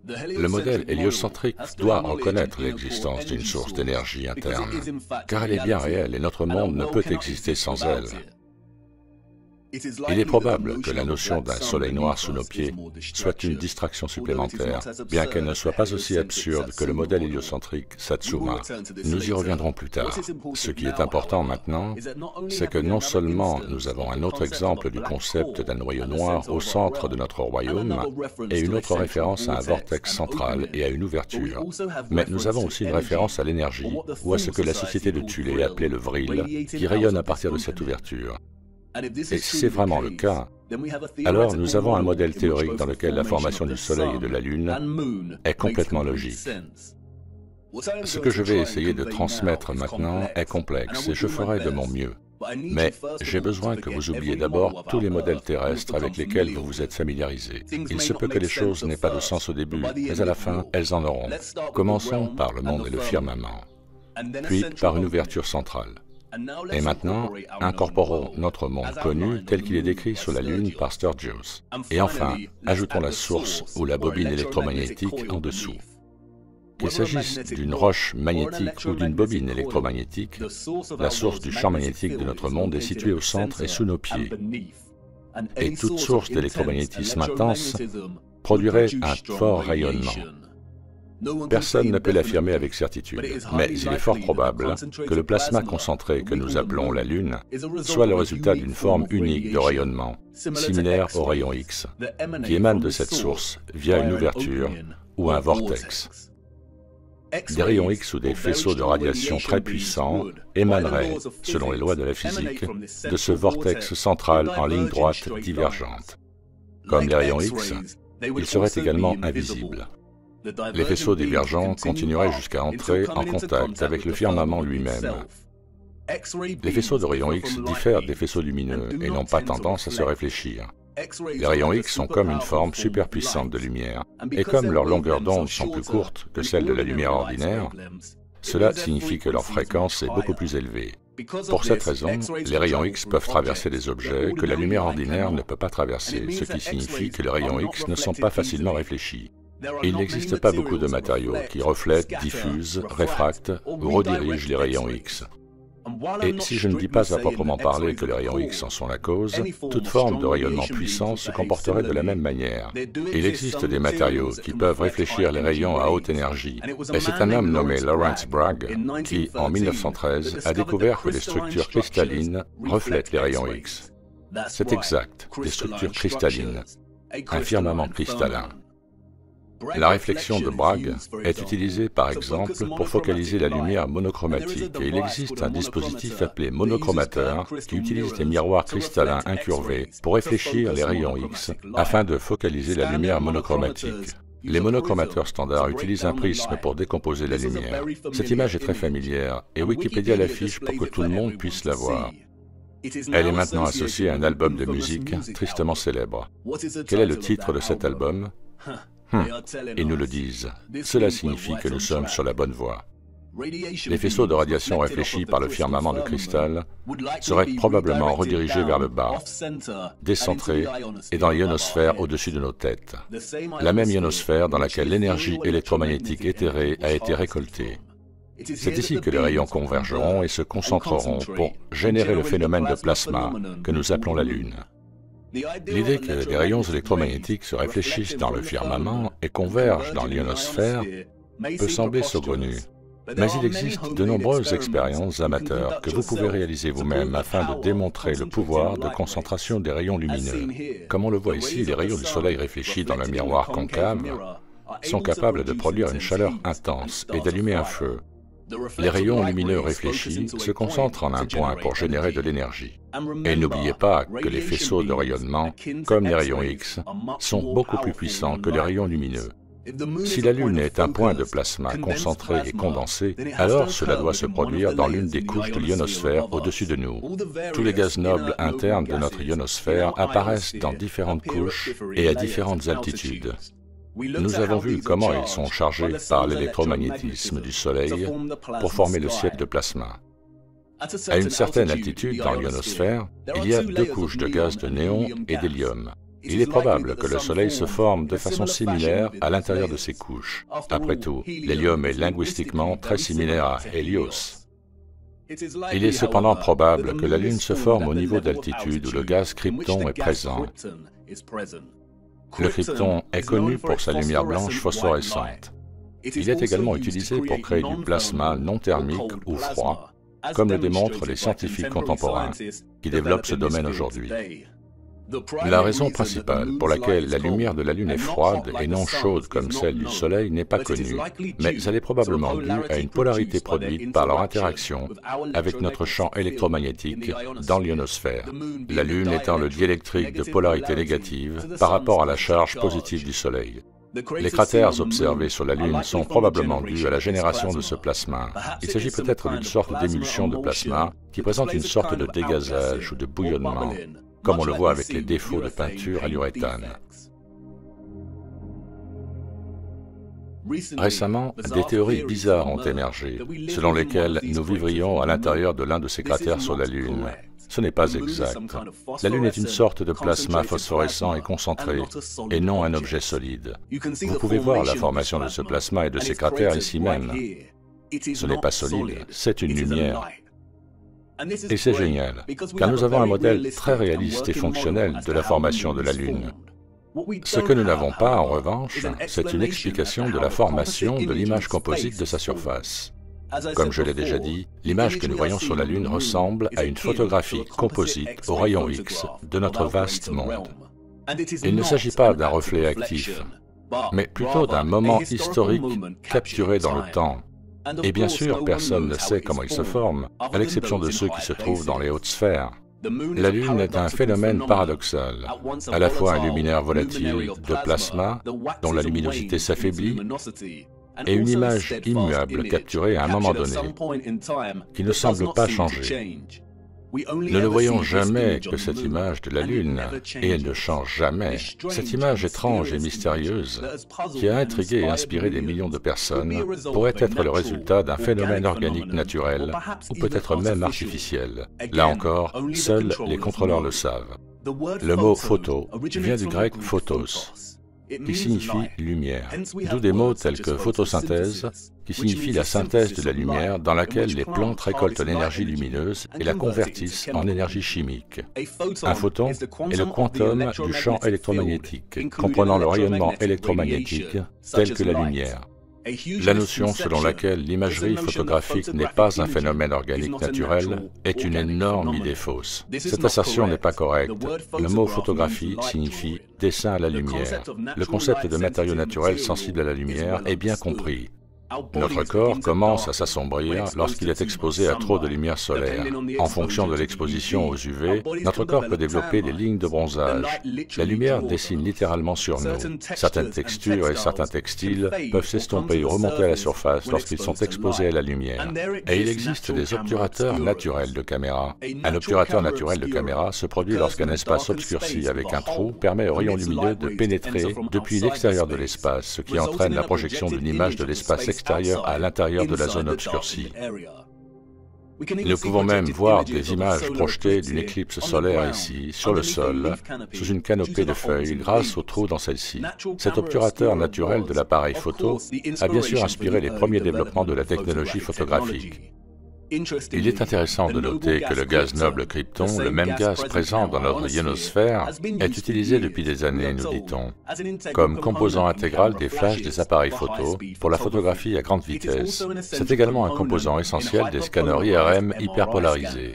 Le modèle héliocentrique doit reconnaître l'existence d'une source d'énergie interne, car elle est bien réelle et notre monde ne peut exister sans elle. Il est probable que la notion d'un soleil noir sous nos pieds soit une distraction supplémentaire, bien qu'elle ne soit pas aussi absurde que le modèle héliocentrique Satsuma. Nous y reviendrons plus tard. Ce qui est important maintenant, c'est que non seulement nous avons un autre exemple du concept d'un noyau noir au centre de notre royaume, et une autre référence à un vortex central et à une ouverture, mais nous avons aussi une référence à l'énergie, ou à ce que la société de Thulé appelait le vril, qui rayonne à partir de cette ouverture. Et si c'est vraiment le cas, alors nous avons un modèle théorique dans lequel la formation du Soleil et de la Lune est complètement logique. Ce que je vais essayer de transmettre maintenant est complexe et je ferai de mon mieux. Mais j'ai besoin que vous oubliez d'abord tous les modèles terrestres avec lesquels vous vous êtes familiarisés. Il se peut que les choses n'aient pas de sens au début, mais à la fin, elles en auront. Commençons par le monde et le firmament, puis par une ouverture centrale. Et maintenant, incorporons notre monde connu tel qu'il est décrit sur la Lune par Sturgios. Et enfin, ajoutons la source ou la bobine électromagnétique en dessous. Qu'il s'agisse d'une roche magnétique ou d'une bobine électromagnétique, la source du champ magnétique de notre monde est située au centre et sous nos pieds. Et toute source d'électromagnétisme intense produirait un fort rayonnement. Personne ne peut l'affirmer avec certitude, mais il est fort probable que le plasma concentré que nous appelons la Lune soit le résultat d'une forme unique de rayonnement, similaire aux rayons X, qui émanent de cette source via une ouverture ou un vortex. Des rayons X ou des faisceaux de radiation très puissants émaneraient, selon les lois de la physique, de ce vortex central en ligne droite divergente. Comme les rayons X, ils seraient également invisibles. Les faisceaux divergents continueraient jusqu'à entrer en contact avec le firmament lui-même. Les faisceaux de rayons X diffèrent des faisceaux lumineux et n'ont pas tendance à se réfléchir. Les rayons X sont comme une forme superpuissante de lumière, et comme leurs longueurs d'onde sont plus courtes que celles de la lumière ordinaire, cela signifie que leur fréquence est beaucoup plus élevée. Pour cette raison, les rayons X peuvent traverser des objets que la lumière ordinaire ne peut pas traverser, ce qui signifie que les rayons X ne sont pas facilement réfléchis. Il n'existe pas beaucoup de matériaux qui reflètent, diffusent, réfractent ou redirigent les rayons X. Et si je ne dis pas à proprement parler que les rayons X en sont la cause, toute forme de rayonnement puissant se comporterait de la même manière. Il existe des matériaux qui peuvent réfléchir les rayons à haute énergie, et c'est un homme nommé Lawrence Bragg qui, en 1913, a découvert que les structures cristallines reflètent les rayons X. C'est exact, des structures cristallines, un firmament cristallin. La réflexion de Bragg est utilisée par exemple pour focaliser la lumière monochromatique et il existe un dispositif appelé monochromateur qui utilise des miroirs cristallins incurvés pour réfléchir les rayons X afin de focaliser la lumière monochromatique. Les monochromateurs standards utilisent un prisme pour décomposer la lumière. Cette image est très familière et Wikipédia l'affiche pour que tout le monde puisse la voir. Elle est maintenant associée à un album de musique tristement célèbre. Quel est le titre de cet album ? Ils nous le disent. Cela signifie que nous sommes sur la bonne voie. Les faisceaux de radiation réfléchis par le firmament de cristal seraient probablement redirigés vers le bas, décentrés et dans l'ionosphère au-dessus de nos têtes. La même ionosphère dans laquelle l'énergie électromagnétique éthérée a été récoltée. C'est ici que les rayons convergeront et se concentreront pour générer le phénomène de plasma que nous appelons la Lune. L'idée que les rayons électromagnétiques se réfléchissent dans le firmament et convergent dans l'ionosphère peut sembler saugrenue, mais il existe de nombreuses expériences amateurs que vous pouvez réaliser vous-même afin de démontrer le pouvoir de concentration des rayons lumineux. Comme on le voit ici, les rayons du soleil réfléchis dans le miroir concave sont capables de produire une chaleur intense et d'allumer un feu. Les rayons lumineux réfléchis se concentrent en un point pour générer de l'énergie. Et n'oubliez pas que les faisceaux de rayonnement, comme les rayons X, sont beaucoup plus puissants que les rayons lumineux. Si la Lune est un point de plasma concentré et condensé, alors cela doit se produire dans l'une des couches de l'ionosphère au-dessus de nous. Tous les gaz nobles internes de notre ionosphère apparaissent dans différentes couches et à différentes altitudes. Nous avons vu comment ils sont chargés par l'électromagnétisme du Soleil pour former le ciel de plasma. À une certaine altitude dans l'ionosphère, il y a deux couches de gaz de néon et d'hélium. Il est probable que le Soleil se forme de façon similaire à l'intérieur de ces couches. Après tout, l'hélium est linguistiquement très similaire à Hélios. Il est cependant probable que la Lune se forme au niveau d'altitude où le gaz krypton est présent. Le krypton est connu pour sa lumière blanche phosphorescente. Il est également utilisé pour créer du plasma non thermique ou froid, comme le démontrent les scientifiques contemporains qui développent ce domaine aujourd'hui. La raison principale pour laquelle la lumière de la Lune est froide et non chaude comme celle du Soleil n'est pas connue, mais elle est probablement due à une polarité produite par leur interaction avec notre champ électromagnétique dans l'ionosphère, la Lune étant le diélectrique de polarité négative par rapport à la charge positive du Soleil. Les cratères observés sur la Lune sont probablement dus à la génération de ce plasma. Il s'agit peut-être d'une sorte d'émulsion de plasma qui présente une sorte de dégazage ou de bouillonnement, comme on le voit avec les défauts de peinture à l'uréthane. Récemment, des théories bizarres ont émergé, selon lesquelles nous vivrions à l'intérieur de l'un de ces cratères sur la Lune. Ce n'est pas exact. La Lune est une sorte de plasma phosphorescent et concentré, et non un objet solide. Vous pouvez voir la formation de ce plasma et de ces cratères ici même. Ce n'est pas solide, c'est une lumière. Et c'est génial, car nous avons un modèle très réaliste et fonctionnel de la formation de la Lune. Ce que nous n'avons pas, en revanche, c'est une explication de la formation de l'image composite de sa surface. Comme je l'ai déjà dit, l'image que nous voyons sur la Lune ressemble à une photographie composite au rayon X de notre vaste monde. Il ne s'agit pas d'un reflet actif, mais plutôt d'un moment historique capturé dans le temps. Et bien sûr, personne ne sait comment il se forme, à l'exception de ceux qui se trouvent dans les hautes sphères. La Lune est un phénomène paradoxal, à la fois un luminaire volatile de plasma, dont la luminosité s'affaiblit, et une image immuable capturée à un moment donné, qui ne semble pas changer. Nous ne voyons jamais que cette image de la Lune, et elle ne change jamais. Cette image étrange et mystérieuse, qui a intrigué et inspiré des millions de personnes, pourrait être le résultat d'un phénomène organique naturel, ou peut-être même artificiel. Là encore, seuls les contrôleurs le savent. Le mot « photo » vient du grec « photos », qui signifie lumière, d'où des mots tels que photosynthèse, qui signifie la synthèse de la lumière dans laquelle les plantes récoltent l'énergie lumineuse et la convertissent en énergie chimique. Un photon est le quantum du champ électromagnétique, comprenant le rayonnement électromagnétique tel que la lumière. La notion selon laquelle l'imagerie photographique n'est pas un phénomène organique naturel est une énorme idée fausse. Cette assertion n'est pas correcte. Le mot photographie signifie dessin à la lumière. Le concept de matériau naturel sensible à la lumière est bien compris. Notre corps commence à s'assombrir lorsqu'il est exposé à trop de lumière solaire. En fonction de l'exposition aux UV, notre corps peut développer des lignes de bronzage. La lumière dessine littéralement sur nous. Certaines textures et certains textiles peuvent s'estomper ou remonter à la surface lorsqu'ils sont exposés à la lumière. Et il existe des obturateurs naturels de caméra. Un obturateur naturel de caméra se produit lorsqu'un espace obscurci avec un trou permet aux rayons lumineux de pénétrer depuis l'extérieur de l'espace, ce qui entraîne la projection d'une image de l'espace extérieur à l'intérieur de la zone obscurcie. Nous pouvons même voir des images projetées d'une éclipse solaire ici, sur le sol, sous une canopée de feuilles, grâce au trou dans celle-ci. Cet obturateur naturel de l'appareil photo a bien sûr inspiré les premiers développements de la technologie photographique. Il est intéressant de noter que le gaz noble krypton, le même gaz présent dans notre ionosphère, est utilisé depuis des années, nous dit-on, comme composant intégral des flashs des appareils photo pour la photographie à grande vitesse. C'est également un composant essentiel des scanners IRM hyperpolarisés.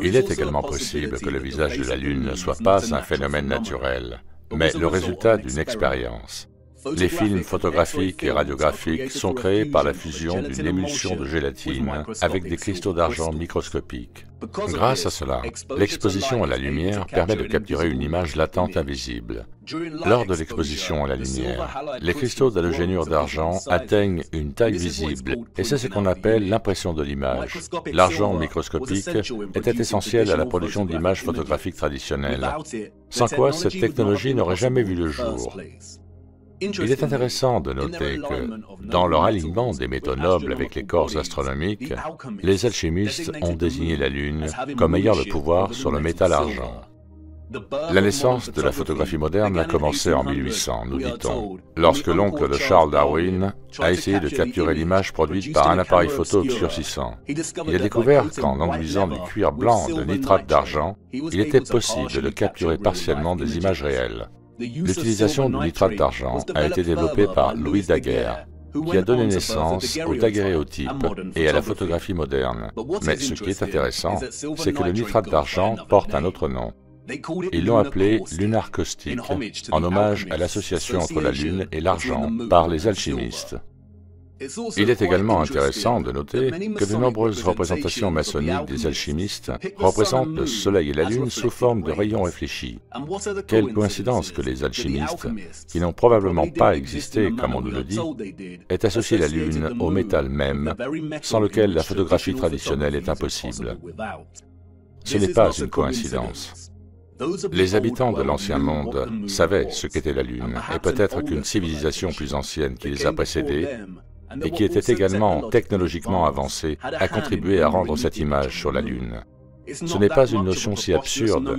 Il est également possible que le visage de la Lune ne soit pas un phénomène naturel, mais le résultat d'une expérience. Les films photographiques et radiographiques sont créés par la fusion d'une émulsion de gélatine avec des cristaux d'argent microscopiques. Grâce à cela, l'exposition à la lumière permet de capturer une image latente invisible. Lors de l'exposition à la lumière, les cristaux d'halogénure d'argent atteignent une taille visible, et c'est ce qu'on appelle l'impression de l'image. L'argent microscopique était essentiel à la production d'images photographiques traditionnelles, sans quoi cette technologie n'aurait jamais vu le jour. Il est intéressant de noter que, dans leur alignement des métaux nobles avec les corps astronomiques, les alchimistes ont désigné la Lune comme ayant le pouvoir sur le métal argent. La naissance de la photographie moderne a commencé en 1800, nous dit-on, lorsque l'oncle de Charles Darwin a essayé de capturer l'image produite par un appareil photo obscurcissant. Il a découvert qu'en enduisant du cuir blanc de nitrate d'argent, il était possible de capturer partiellement des images réelles. L'utilisation du nitrate d'argent a été développée par Louis Daguerre, qui a donné naissance au daguerréotype et à la photographie moderne. Mais ce qui est intéressant, c'est que le nitrate d'argent porte un autre nom. Ils l'ont appelé lunar caustique, en hommage à l'association entre la Lune et l'argent par les alchimistes. Il est également intéressant de noter que de nombreuses représentations maçonniques des alchimistes représentent le Soleil et la Lune sous forme de rayons réfléchis. Quelle coïncidence que les alchimistes, qui n'ont probablement pas existé comme on nous le dit, aient associé la Lune au métal même, sans lequel la photographie traditionnelle est impossible. Ce n'est pas une coïncidence. Les habitants de l'Ancien Monde savaient ce qu'était la Lune, et peut-être qu'une civilisation plus ancienne qui les a précédés, et qui était également technologiquement avancée, a contribué à rendre cette image sur la Lune. Ce n'est pas une notion si absurde,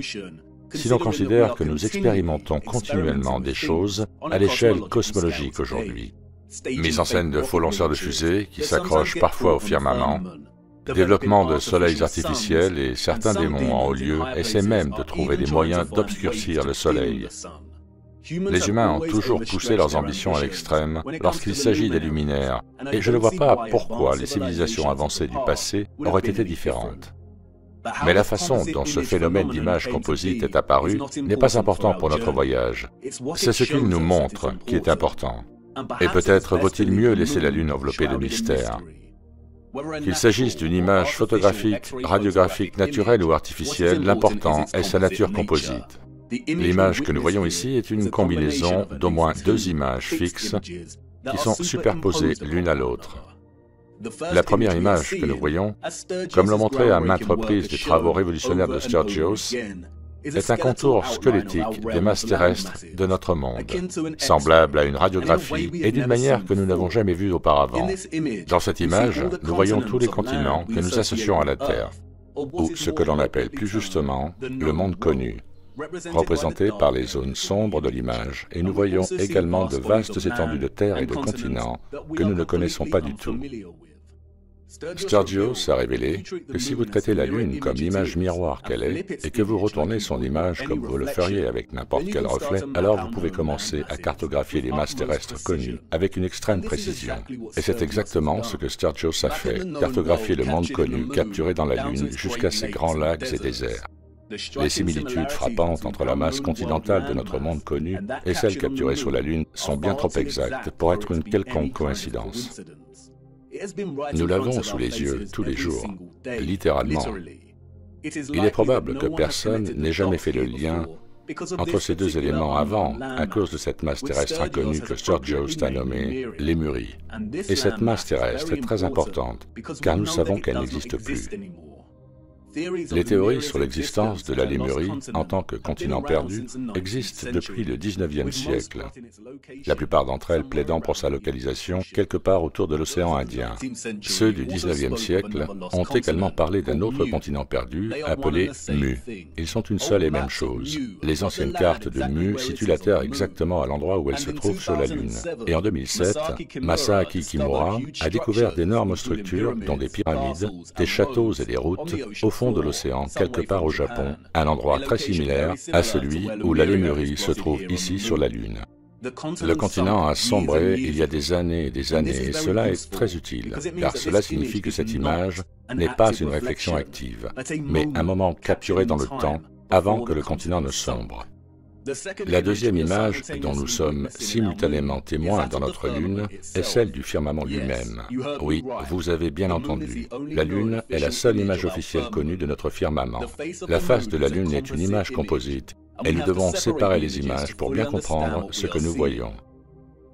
si l'on considère que nous expérimentons continuellement des choses à l'échelle cosmologique aujourd'hui. Mise en scène de faux lanceurs de fusées qui s'accrochent parfois au firmament, développement de soleils artificiels et certains démons en haut lieu essaient même de trouver des moyens d'obscurcir le soleil. Les humains ont toujours poussé leurs ambitions à l'extrême lorsqu'il s'agit des luminaires, et je ne vois pas pourquoi les civilisations avancées du passé auraient été différentes. Mais la façon dont ce phénomène d'image composite est apparu n'est pas important pour notre voyage. C'est ce qu'il nous montre qui est important. Et peut-être vaut-il mieux laisser la Lune enveloppée de mystère. Qu'il s'agisse d'une image photographique, radiographique, naturelle ou artificielle, l'important est sa nature composite. L'image que nous voyons ici est une combinaison d'au moins deux images fixes qui sont superposées l'une à l'autre. La première image que nous voyons, comme l'ont montré à maintes reprises les travaux révolutionnaires de Sturgios, est un contour squelettique des masses terrestres de notre monde, semblable à une radiographie et d'une manière que nous n'avons jamais vue auparavant. Dans cette image, nous voyons tous les continents que nous associons à la Terre, ou ce que l'on appelle plus justement le monde connu, représenté par les zones sombres de l'image, et nous voyons également de vastes étendues de terre et de continents que nous ne connaissons pas du tout. Sturgios a révélé que si vous traitez la Lune comme l'image miroir qu'elle est, et que vous retournez son image comme vous le feriez avec n'importe quel reflet, alors vous pouvez commencer à cartographier les masses terrestres connues avec une extrême précision. Et c'est exactement ce que Sturgios a fait, cartographier le monde connu capturé dans la Lune jusqu'à ses grands lacs et déserts. Les similitudes frappantes entre la masse continentale de notre monde connu et celle capturée sur la Lune sont bien trop exactes pour être une quelconque coïncidence. Nous l'avons sous les yeux tous les jours, littéralement. Il est probable que personne n'ait jamais fait le lien entre ces deux éléments avant, à cause de cette masse terrestre inconnue que Sturgios a nommée Lémurie. Et cette masse terrestre est très importante, car nous savons qu'elle n'existe plus. Les théories sur l'existence de la Lémurie en tant que continent perdu existent depuis le XIXe siècle, la plupart d'entre elles plaidant pour sa localisation quelque part autour de l'océan Indien. Ceux du XIXe siècle ont également parlé d'un autre continent perdu appelé Mu. Ils sont une seule et même chose. Les anciennes cartes de Mu situent la Terre exactement à l'endroit où elle se trouve sur la Lune. Et en 2007, Masaaki Kimura a découvert d'énormes structures, dont des pyramides, des châteaux et des routes, au fond de l'océan, quelque part au Japon, un endroit très similaire à celui où la Lémurie se trouve ici sur la Lune. Le continent a sombré il y a des années et des années, et cela est très utile, car cela signifie que cette image n'est pas une réflexion active, mais un moment capturé dans le temps avant que le continent ne sombre. La deuxième image, dont nous sommes simultanément témoins dans notre Lune, est celle du firmament lui-même. Oui, vous avez bien entendu, la Lune est la seule image officielle connue de notre firmament. La face de la Lune est une image composite, et nous devons séparer les images pour bien comprendre ce que nous voyons.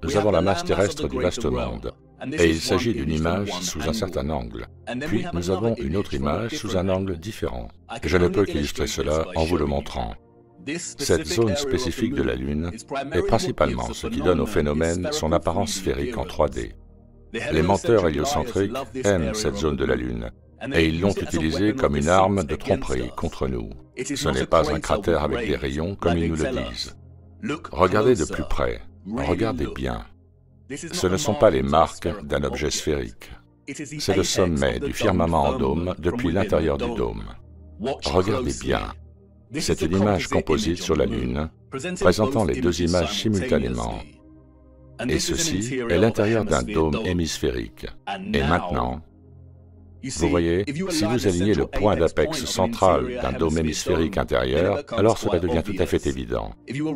Nous avons la masse terrestre du vaste monde, et il s'agit d'une image sous un certain angle. Puis nous avons une autre image sous un angle différent. Je ne peux qu'illustrer cela en vous le montrant. Cette zone spécifique de la Lune est principalement ce qui donne au phénomène son apparence sphérique en 3D. Les menteurs héliocentriques aiment cette zone de la Lune, et ils l'ont utilisée comme une arme de tromperie contre nous. Ce n'est pas un cratère avec des rayons comme ils nous le disent. Regardez de plus près, regardez bien. Ce ne sont pas les marques d'un objet sphérique. C'est le sommet du firmament en dôme depuis l'intérieur du dôme. Regardez bien. C'est une image composite sur la Lune, présentant les deux images simultanément. Et ceci est l'intérieur d'un dôme hémisphérique. Et maintenant, vous voyez, si vous alignez le point d'apex central d'un dôme hémisphérique intérieur, alors cela devient tout à fait évident.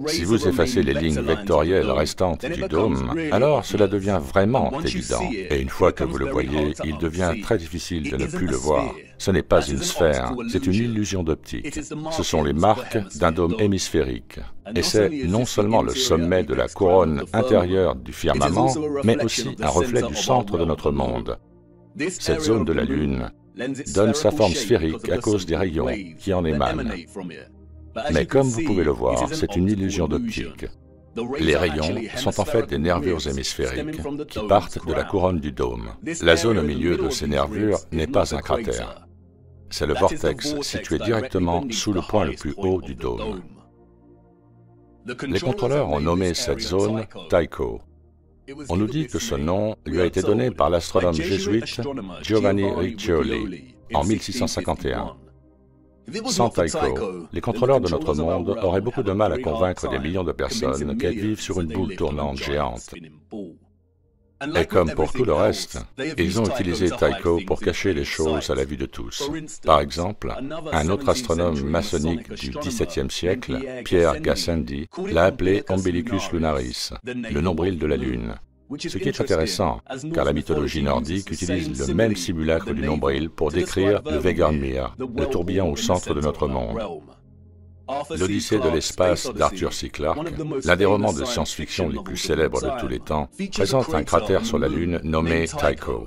Si vous effacez les lignes vectorielles restantes du dôme, alors cela devient vraiment évident. Et une fois que vous le voyez, il devient très difficile de ne plus le voir. Ce n'est pas une sphère, c'est une illusion d'optique. Ce sont les marques d'un dôme hémisphérique. Et c'est non seulement le sommet de la couronne intérieure du firmament, mais aussi un reflet du centre de notre monde. Cette zone de la Lune donne sa forme sphérique à cause des rayons qui en émanent. Mais comme vous pouvez le voir, c'est une illusion d'optique. Les rayons sont en fait des nervures hémisphériques qui partent de la couronne du dôme. La zone au milieu de ces nervures n'est pas un cratère. C'est le vortex situé directement sous le point le plus haut du dôme. Les contrôleurs ont nommé cette zone Tycho. On nous dit que ce nom lui a été donné par l'astronome jésuite Giovanni Riccioli en 1651. Sans Tycho, les contrôleurs de notre monde auraient beaucoup de mal à convaincre des millions de personnes qu'elles vivent sur une boule tournante géante. Et comme pour tout le reste, ils ont utilisé Tycho pour cacher les choses à la vue de tous. Par exemple, un autre astronome maçonnique du XVIIe siècle, Pierre Gassendi, l'a appelé Umbilicus Lunaris, le nombril de la Lune. Ce qui est intéressant, car la mythologie nordique utilise le même simulacre du nombril pour décrire le Vegarmir, le tourbillon au centre de notre monde. L'Odyssée de l'espace d'Arthur C. Clarke, l'un des romans de science-fiction les plus célèbres de tous les temps, présente un cratère sur la Lune nommé Tycho.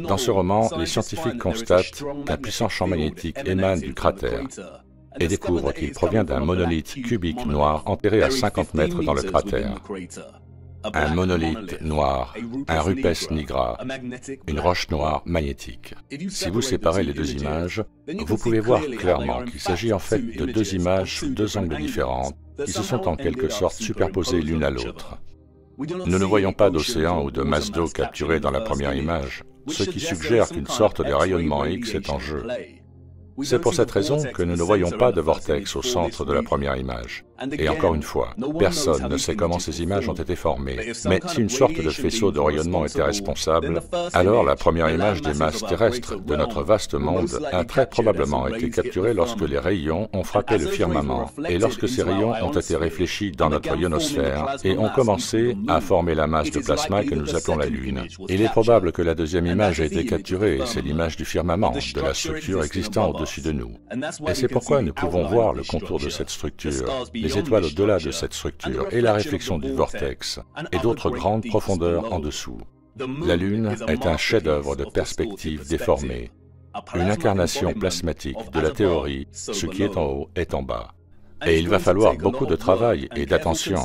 Dans ce roman, les scientifiques constatent qu'un puissant champ magnétique émane du cratère et découvrent qu'il provient d'un monolithe cubique noir enterré à 50 mètres dans le cratère. Un monolithe noir, un rupes nigra, une roche noire magnétique. Si vous séparez les deux images, vous pouvez voir clairement qu'il s'agit en fait de deux images sous deux angles différents qui se sont en quelque sorte superposées l'une à l'autre. Nous ne voyons pas d'océan ou de masse d'eau capturée dans la première image, ce qui suggère qu'une sorte de rayonnement X est en jeu. C'est pour cette raison que nous ne voyons pas de vortex au centre de la première image. Et encore une fois, personne ne sait comment ces images ont été formées. Mais si une sorte de faisceau de rayonnement était responsable, alors la première image des masses terrestres de notre vaste monde a très probablement été capturée lorsque les rayons ont frappé le firmament, et lorsque ces rayons ont été réfléchis dans notre ionosphère et ont commencé à former la masse de plasma que nous appelons la Lune. Il est probable que la deuxième image a été capturée, et c'est l'image du firmament, de la structure existant au-dessus de nous. Et c'est pourquoi nous pouvons voir le contour de cette structure, les étoiles au-delà de cette structure et la réflexion du vortex et d'autres grandes profondeurs en dessous. La Lune est un chef-d'œuvre de perspective déformée, une incarnation plasmatique de la théorie, ce qui est en haut est en bas. Et il va falloir beaucoup de travail et d'attention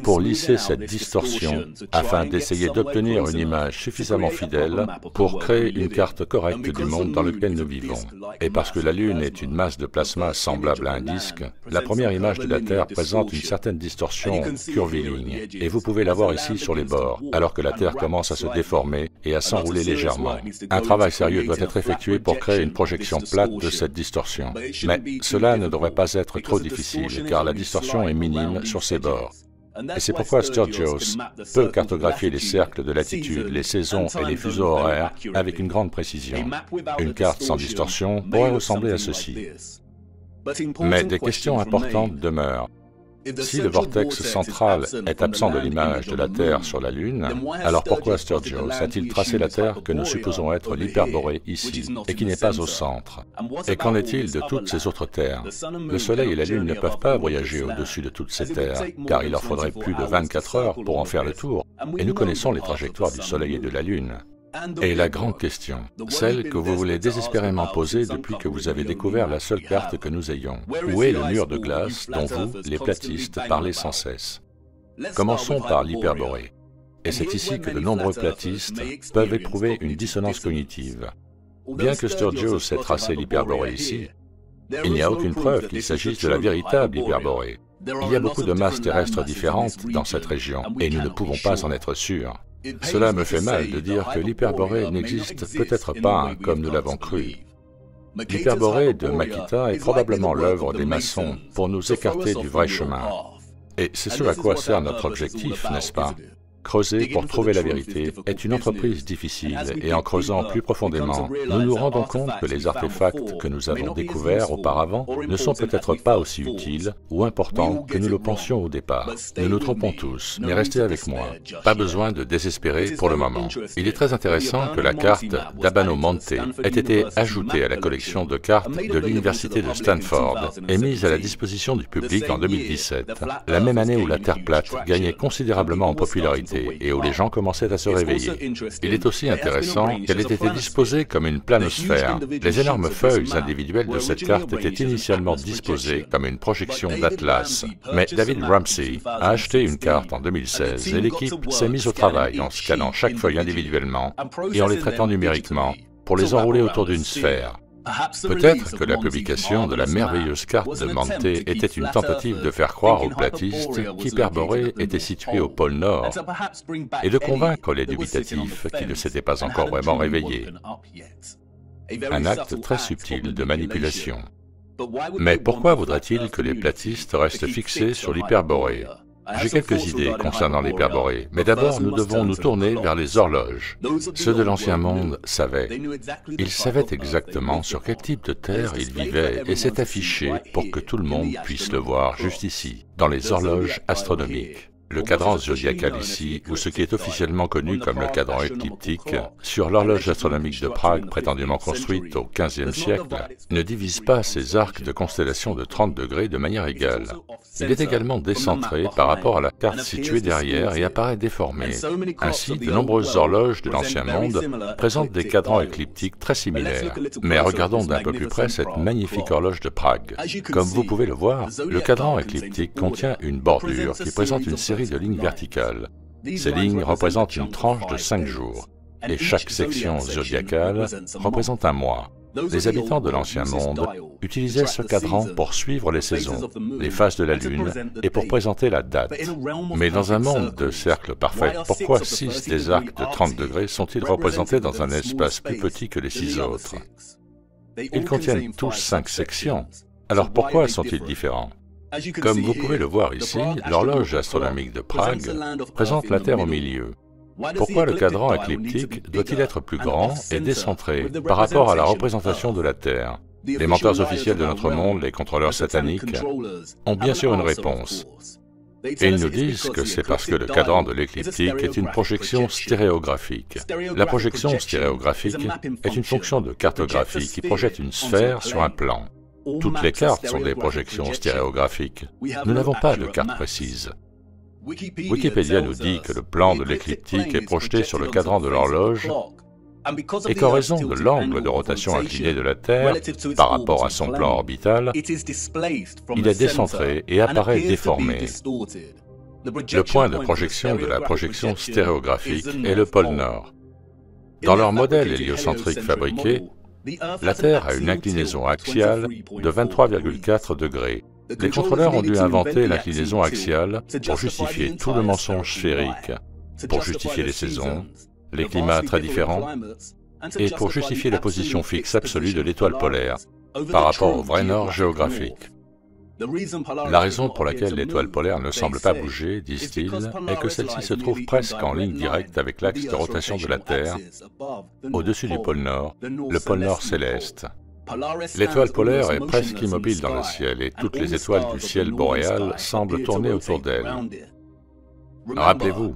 pour lisser cette distorsion afin d'essayer d'obtenir une image suffisamment fidèle pour créer une carte correcte du monde dans lequel nous vivons. Et parce que la Lune est une masse de plasma semblable à un disque, la première image de la Terre présente une certaine distorsion curviligne, et vous pouvez la voir ici sur les bords, alors que la Terre commence à se déformer et à s'enrouler légèrement. Un travail sérieux doit être effectué pour créer une projection plate de cette distorsion. Mais cela ne devrait pas être trop difficile, car la distorsion est minime sur ses bords. Et c'est pourquoi Sturgios peut cartographier les cercles de latitude, les saisons et les fuseaux horaires avec une grande précision. Une carte sans distorsion pourrait ressembler à ceci. Mais des questions importantes demeurent. Si le vortex central est absent de l'image de la Terre sur la Lune, alors pourquoi Sturgios a-t-il tracé la Terre que nous supposons être l'hyperborée ici, et qui n'est pas au centre? Et qu'en est-il de toutes ces autres terres? Le Soleil et la Lune ne peuvent pas voyager au-dessus de toutes ces terres, car il leur faudrait plus de 24 heures pour en faire le tour, et nous connaissons les trajectoires du Soleil et de la Lune. Et la grande question, celle que vous voulez désespérément poser depuis que vous avez découvert la seule carte que nous ayons. Où est le mur de glace dont vous, les platistes, parlez sans cesse? Commençons par l'hyperborée. Et c'est ici que de nombreux platistes peuvent éprouver une dissonance cognitive. Bien que Sturgios ait tracé l'hyperborée ici, il n'y a aucune preuve qu'il s'agisse de la véritable hyperborée. Il y a beaucoup de masses terrestres différentes dans cette région, et nous ne pouvons pas en être sûrs. Cela me fait mal de dire que l'hyperborée n'existe peut-être pas comme nous l'avons cru. L'hyperborée de Makita est probablement l'œuvre des maçons pour nous écarter du vrai chemin. Et c'est ce à quoi sert notre objectif, n'est-ce pas? Creuser pour trouver la vérité est une entreprise difficile et en creusant plus profondément, nous nous rendons compte que les artefacts que nous avons découverts auparavant ne sont peut-être pas aussi utiles ou importants que nous le pensions au départ. Nous nous trompons tous, mais restez avec moi. Pas besoin de désespérer pour le moment. Il est très intéressant que la carte d'Abano Monte ait été ajoutée à la collection de cartes de l'Université de Stanford et mise à la disposition du public en 2017, la même année où la Terre plate gagnait considérablement en popularité et où les gens commençaient à se réveiller. Il est aussi intéressant qu'elle ait été disposée comme une planosphère. Les énormes feuilles individuelles de cette carte étaient initialement disposées comme une projection d'Atlas, mais David Ramsey a acheté une carte en 2016 et l'équipe s'est mise au travail en scannant chaque feuille individuellement et en les traitant numériquement pour les enrouler autour d'une sphère. Peut-être que la publication de la merveilleuse carte de Monte était une tentative de faire croire aux platistes qu'Hyperborée était située au pôle Nord et de convaincre les dubitatifs qui ne s'étaient pas encore vraiment réveillés. Un acte très subtil de manipulation. Mais pourquoi voudrait-il que les platistes restent fixés sur l'Hyperborée? J'ai quelques idées concernant l'hyperborée, mais d'abord nous devons nous tourner vers les horloges. Ceux de l'Ancien Monde savaient. Ils savaient exactement sur quel type de terre ils vivaient et c'est affiché pour que tout le monde puisse le voir juste ici, dans les horloges astronomiques. Le cadran zodiacal ici, ou ce qui est officiellement connu comme le cadran écliptique, sur l'horloge astronomique de Prague prétendument construite au XVe siècle, ne divise pas ces arcs de constellation de 30 degrés de manière égale. Il est également décentré par rapport à la carte située derrière et apparaît déformé. Ainsi, de nombreuses horloges de l'Ancien Monde présentent des cadrans écliptiques très similaires. Mais regardons d'un peu plus près cette magnifique horloge de Prague. Comme vous pouvez le voir, le cadran écliptique contient une bordure qui présente une série de lignes verticales. Ces lignes représentent une tranche de 5 jours, et chaque section zodiacale représente un mois. Les habitants de l'Ancien Monde utilisaient ce cadran pour suivre les saisons, les phases de la Lune et pour présenter la date. Mais dans un monde de cercles parfaits, pourquoi 6 des arcs de 30 degrés sont-ils représentés dans un espace plus petit que les 6 autres? Ils contiennent tous 5 sections, alors pourquoi sont-ils différents? Comme vous pouvez le voir ici, l'horloge astronomique de Prague présente la Terre au milieu. Pourquoi le cadran écliptique doit-il être plus grand et décentré par rapport à la représentation de la Terre? Les menteurs officiels de notre monde, les contrôleurs sataniques, ont bien sûr une réponse. Et ils nous disent que c'est parce que le cadran de l'écliptique est une projection stéréographique. La projection stéréographique est une fonction de cartographie qui projette une sphère sur un plan. Toutes les cartes sont des projections stéréographiques. Nous n'avons pas de carte précise. Wikipédia nous dit que le plan de l'écliptique est projeté sur le cadran de l'horloge et qu'en raison de l'angle de rotation incliné de la Terre par rapport à son plan orbital, il est décentré et apparaît déformé. Le point de projection de la projection stéréographique est le pôle Nord. Dans leur modèle héliocentrique fabriqué, la Terre a une inclinaison axiale de 23,4 degrés. Les contrôleurs ont dû inventer l'inclinaison axiale pour justifier tout le mensonge sphérique, pour justifier les saisons, les climats très différents, et pour justifier la position fixe absolue de l'étoile polaire par rapport au vrai nord géographique. La raison pour laquelle l'étoile polaire ne semble pas bouger, disent-ils, est que celle-ci se trouve presque en ligne directe avec l'axe de rotation de la Terre, au-dessus du pôle Nord, le pôle Nord céleste. L'étoile polaire est presque immobile dans le ciel et toutes les étoiles du ciel boréal semblent tourner autour d'elle. Rappelez-vous,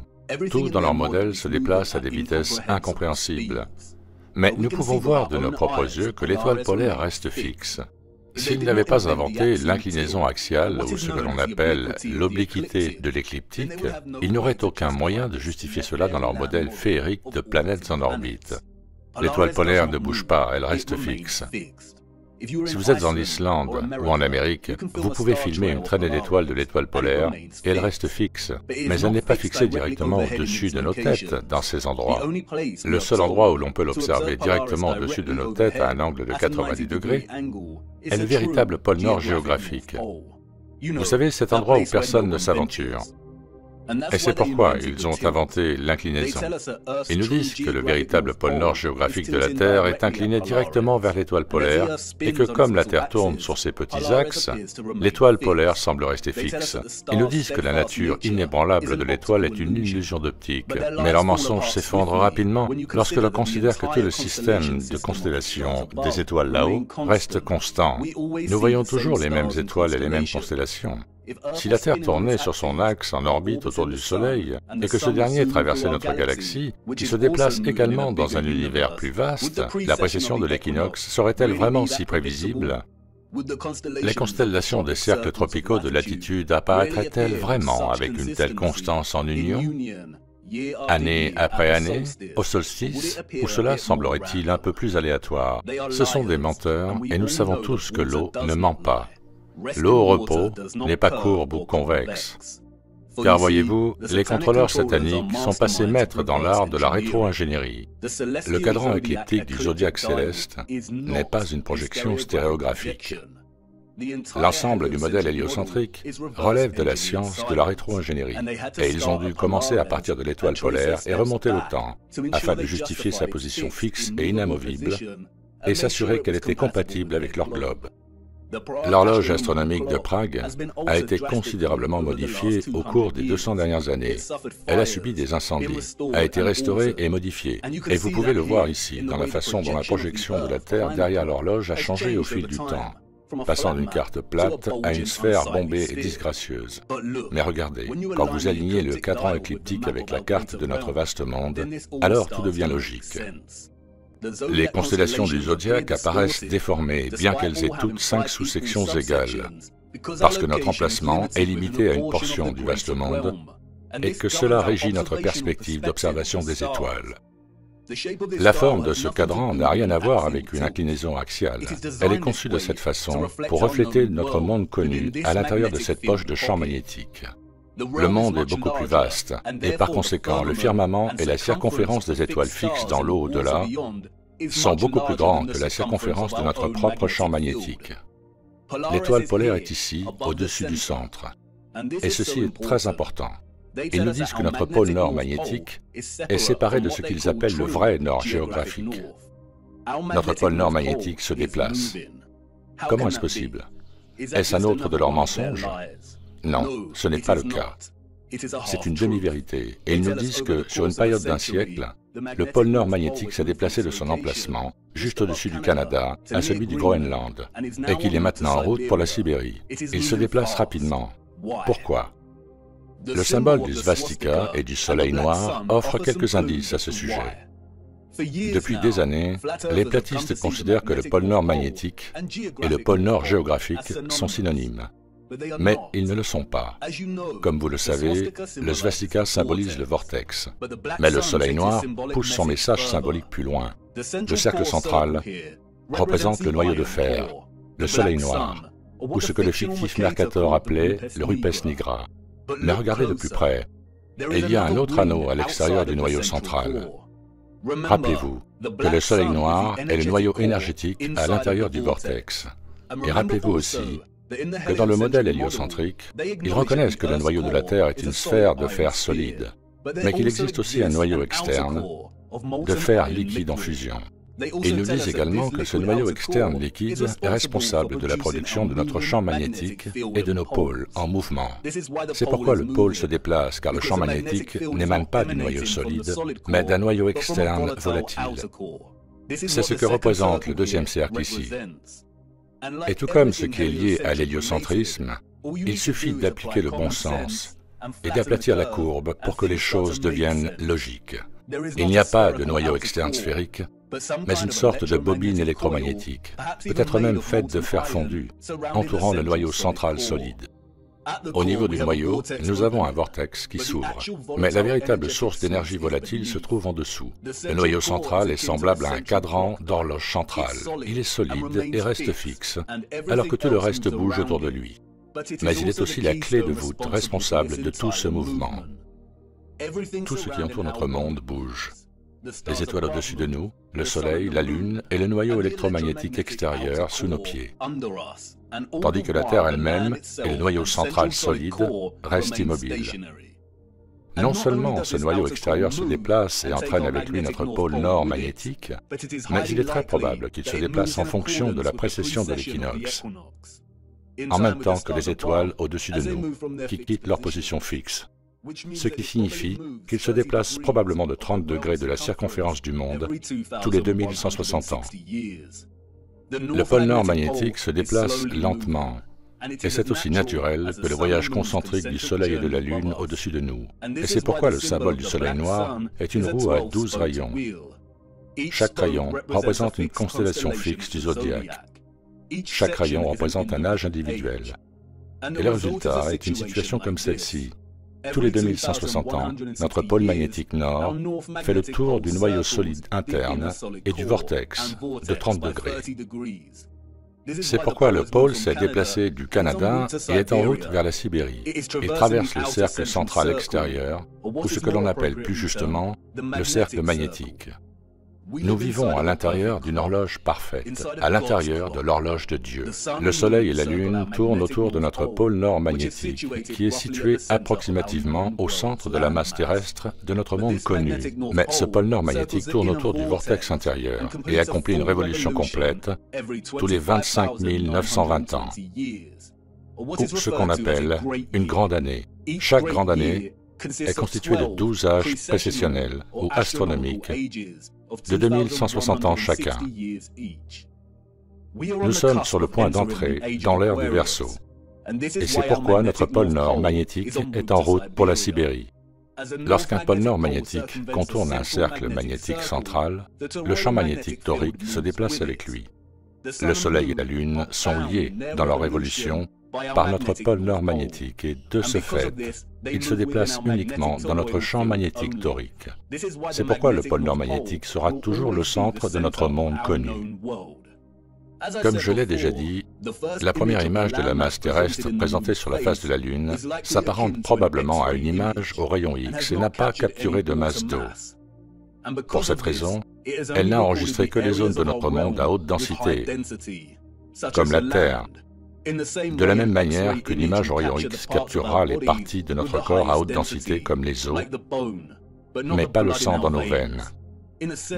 tout dans leur modèle se déplace à des vitesses incompréhensibles. Mais nous pouvons voir de nos propres yeux que l'étoile polaire reste fixe. S'ils n'avaient pas inventé l'inclinaison axiale, ou ce que l'on appelle l'obliquité de l'écliptique, ils n'auraient aucun moyen de justifier cela dans leur modèle féerique de planètes en orbite. L'étoile polaire ne bouge pas, elle reste fixe. Si vous êtes en Islande ou en Amérique, vous pouvez filmer une traînée d'étoiles de l'étoile polaire et elle reste fixe, mais elle n'est pas fixée directement au-dessus de nos têtes dans ces endroits. Le seul endroit où l'on peut l'observer directement au-dessus de nos têtes à un angle de 90 degrés est le véritable pôle Nord géographique. Vous savez, cet endroit où personne ne s'aventure. Et c'est pourquoi ils ont inventé l'inclinaison. Ils nous disent que le véritable pôle Nord géographique de la Terre est incliné directement vers l'étoile polaire et que comme la Terre tourne sur ses petits axes, l'étoile polaire semble rester fixe. Ils nous disent que la nature inébranlable de l'étoile est une illusion d'optique, mais leur mensonge s'effondre rapidement lorsque l'on considère que tout le système de constellations des étoiles là-haut reste constant. Nous voyons toujours les mêmes étoiles et les mêmes constellations. Si la Terre tournait sur son axe en orbite autour du Soleil, et que ce dernier traversait notre galaxie, qui se déplace également dans un univers plus vaste, la précession de l'équinoxe serait-elle vraiment si prévisible? Les constellations des cercles tropicaux de latitude apparaîtraient-elles vraiment avec une telle constance en union, année après année, au solstice, ou cela semblerait-il un peu plus aléatoire? Ce sont des menteurs, et nous savons tous que l'eau ne ment pas. L'eau au repos n'est pas courbe ou convexe. Car voyez-vous, les contrôleurs sataniques sont passés maîtres dans l'art de la rétro-ingénierie. Le cadran écliptique du zodiaque céleste n'est pas une projection stéréographique. L'ensemble du modèle héliocentrique relève de la science de la rétro-ingénierie, et ils ont dû commencer à partir de l'étoile polaire et remonter le temps, afin de justifier sa position fixe et inamovible, et s'assurer qu'elle était compatible avec leur globe. L'horloge astronomique de Prague a été considérablement modifiée au cours des 200 dernières années. Elle a subi des incendies, a été restaurée et modifiée. Et vous pouvez le voir ici, dans la façon dont la projection de la Terre derrière l'horloge a changé au fil du temps, passant d'une carte plate à une sphère bombée et disgracieuse. Mais regardez, quand vous alignez le cadran écliptique avec la carte de notre vaste monde, alors tout devient logique. Les constellations du zodiaque apparaissent déformées, bien qu'elles aient toutes 5 sous-sections égales, parce que notre emplacement est limité à une portion du vaste monde, et que cela régit notre perspective d'observation des étoiles. La forme de ce cadran n'a rien à voir avec une inclinaison axiale. Elle est conçue de cette façon pour refléter notre monde connu à l'intérieur de cette poche de champ magnétique. Le monde est beaucoup plus vaste, et par conséquent, le firmament et la circonférence des étoiles fixes dans l'eau au-delà sont beaucoup plus grands que la circonférence de notre propre champ magnétique. L'étoile polaire est ici, au-dessus du centre, et ceci est très important. Ils nous disent que notre pôle nord magnétique est séparé de ce qu'ils appellent le vrai nord géographique. Notre pôle nord magnétique se déplace. Comment est-ce possible? Est-ce un autre de leurs mensonges? Non, ce n'est pas le cas. C'est une demi-vérité, et ils nous disent que, sur une période d'un siècle, le pôle nord magnétique s'est déplacé de son emplacement, juste au-dessus du Canada, à celui du Groenland, et qu'il est maintenant en route pour la Sibérie. Il se déplace rapidement. Pourquoi? Le symbole du svastika et du soleil noir offre quelques indices à ce sujet. Depuis des années, les platistes considèrent que le pôle nord magnétique et le pôle nord géographique sont synonymes. Mais ils ne le sont pas. Comme vous le savez, le svastika symbolise le vortex, mais le soleil noir pousse son message symbolique plus loin. Le cercle central représente le noyau de fer, le soleil noir, ou ce que le fictif Mercator appelait le rupes nigra. Mais regardez de plus près, il y a un autre anneau à l'extérieur du noyau central. Rappelez-vous que le soleil noir est le noyau énergétique à l'intérieur du vortex. Et rappelez-vous aussi que dans le modèle héliocentrique, ils reconnaissent que le noyau de la Terre est une sphère de fer solide, mais qu'il existe aussi un noyau externe de fer liquide en fusion. Ils nous disent également que ce noyau externe liquide est responsable de la production de notre champ magnétique et de nos pôles en mouvement. C'est pourquoi le pôle se déplace, car le champ magnétique n'émane pas du noyau solide, mais d'un noyau externe volatile. C'est ce que représente le deuxième cercle ici. Et tout comme ce qui est lié à l'héliocentrisme, il suffit d'appliquer le bon sens et d'aplatir la courbe pour que les choses deviennent logiques. Il n'y a pas de noyau externe sphérique, mais une sorte de bobine électromagnétique, peut-être même faite de fer fondu, entourant le noyau central solide. Au niveau du noyau, nous avons un vortex qui s'ouvre, mais la véritable source d'énergie volatile se trouve en dessous. Le noyau central est semblable à un cadran d'horloge centrale. Il est solide et reste fixe, alors que tout le reste bouge autour de lui. Mais il est aussi la clé de voûte responsable de tout ce mouvement. Tout ce qui entoure notre monde bouge. Les étoiles au-dessus de nous, le Soleil, la Lune et le noyau électromagnétique extérieur sous nos pieds. Tandis que la Terre elle-même et le noyau central solide restent immobiles. Non seulement ce noyau extérieur se déplace et entraîne avec lui notre pôle nord magnétique, mais il est très probable qu'il se déplace en fonction de la précession de l'équinoxe, en même temps que les étoiles au-dessus de nous, qui quittent leur position fixe. Ce qui signifie qu'il se déplace probablement de 30 degrés de la circonférence du monde tous les 2160 ans. Le pôle nord magnétique se déplace lentement, et c'est aussi naturel que le voyage concentrique du Soleil et de la Lune au-dessus de nous. Et c'est pourquoi le symbole du Soleil noir est une roue à 12 rayons. Chaque rayon représente une constellation fixe du zodiaque. Chaque rayon représente un âge individuel. Et le résultat est une situation comme celle-ci. Tous les 2160 ans, notre pôle magnétique nord fait le tour du noyau solide interne et du vortex de 30 degrés. C'est pourquoi le pôle s'est déplacé du Canada et est en route vers la Sibérie. Il traverse le cercle central extérieur, ou ce que l'on appelle plus justement le cercle magnétique. Nous vivons à l'intérieur d'une horloge parfaite, à l'intérieur de l'horloge de Dieu. Le Soleil et la Lune tournent autour de notre pôle nord magnétique, qui est situé approximativement au centre de la masse terrestre de notre monde connu. Mais ce pôle nord magnétique tourne autour du vortex intérieur et accomplit une révolution complète tous les 25 920 ans, ou ce qu'on appelle une grande année. Chaque grande année est constituée de 12 âges précessionnels ou astronomiques, de 2160 ans chacun. Nous sommes sur le point d'entrer dans l'ère du Verseau, et c'est pourquoi notre pôle nord magnétique est en route pour la Sibérie. Lorsqu'un pôle nord magnétique contourne un cercle magnétique central, le champ magnétique torique se déplace avec lui. Le Soleil et la Lune sont liés dans leur révolution par notre pôle nord magnétique et, de ce fait, il se déplace uniquement dans notre champ magnétique torique. C'est pourquoi le pôle nord magnétique sera toujours le centre de notre monde connu. Comme je l'ai déjà dit, la première image de la masse terrestre présentée sur la face de la Lune s'apparente probablement à une image au rayon X et n'a pas capturé de masse d'eau. Pour cette raison, elle n'a enregistré que les zones de notre monde à haute densité, comme la Terre, de la même manière qu'une image au rayon X capturera les parties de notre corps à haute densité comme les os, mais pas le sang dans nos veines.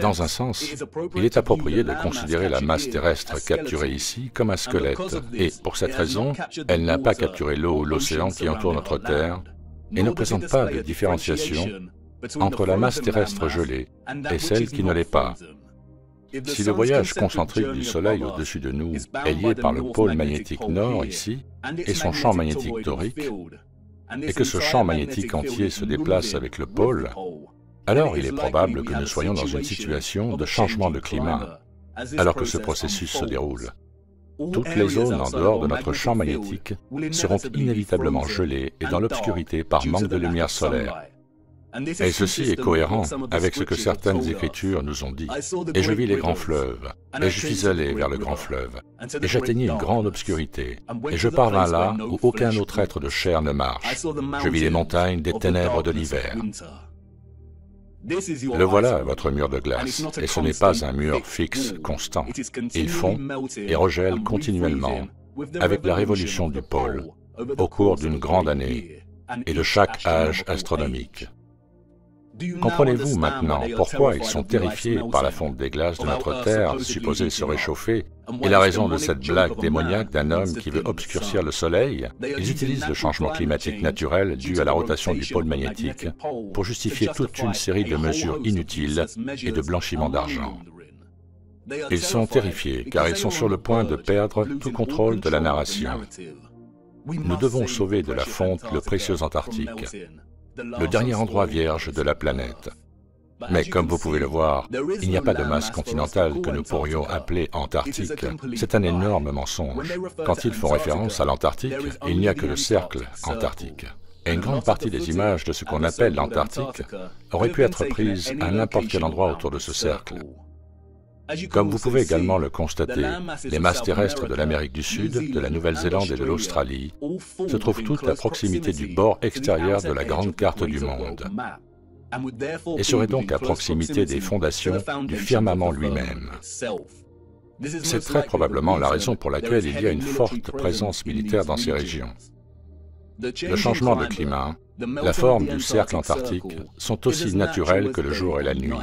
Dans un sens, il est approprié de considérer la masse terrestre capturée ici comme un squelette, et pour cette raison, elle n'a pas capturé l'eau ou l'océan qui entoure notre Terre, et ne présente pas de différenciation entre la masse terrestre gelée et celle qui ne l'est pas. Si le voyage concentrique du Soleil au-dessus de nous est lié par le pôle magnétique nord ici et son champ magnétique torique, et que ce champ magnétique entier se déplace avec le pôle, alors il est probable que nous soyons dans une situation de changement de climat, alors que ce processus se déroule. Toutes les zones en dehors de notre champ magnétique seront inévitablement gelées et dans l'obscurité par manque de lumière solaire. Et ceci est cohérent avec ce que certaines écritures nous ont dit. Et je vis les grands fleuves, et je suis allé vers le grand fleuve, et j'atteignis une grande obscurité, et je parvins là où aucun autre être de chair ne marche. Je vis les montagnes des ténèbres de l'hiver. Le voilà, votre mur de glace, et ce n'est pas un mur fixe, constant. Il fond et regèle continuellement, avec la révolution du pôle, au cours d'une grande année, et de chaque âge astronomique. Comprenez-vous maintenant pourquoi ils sont terrifiés par la fonte des glaces de notre Terre, supposée se réchauffer, et la raison de cette blague démoniaque d'un homme qui veut obscurcir le Soleil? Ils utilisent le changement climatique naturel dû à la rotation du pôle magnétique pour justifier toute une série de mesures inutiles et de blanchiment d'argent. Ils sont terrifiés car ils sont sur le point de perdre tout contrôle de la narration. Nous devons sauver de la fonte le précieux Antarctique, le dernier endroit vierge de la planète. Mais comme vous pouvez le voir, il n'y a pas de masse continentale que nous pourrions appeler Antarctique. C'est un énorme mensonge. Quand ils font référence à l'Antarctique, il n'y a que le cercle antarctique. Et une grande partie des images de ce qu'on appelle l'Antarctique auraient pu être prises à n'importe quel endroit autour de ce cercle. Comme vous pouvez également le constater, les masses terrestres de l'Amérique du Sud, de la Nouvelle-Zélande et de l'Australie se trouvent toutes à proximité du bord extérieur de la grande carte du monde et seraient donc à proximité des fondations du firmament lui-même. C'est très probablement la raison pour laquelle il y a une forte présence militaire dans ces régions. Le changement de climat, la forme du cercle antarctique sont aussi naturels que le jour et la nuit.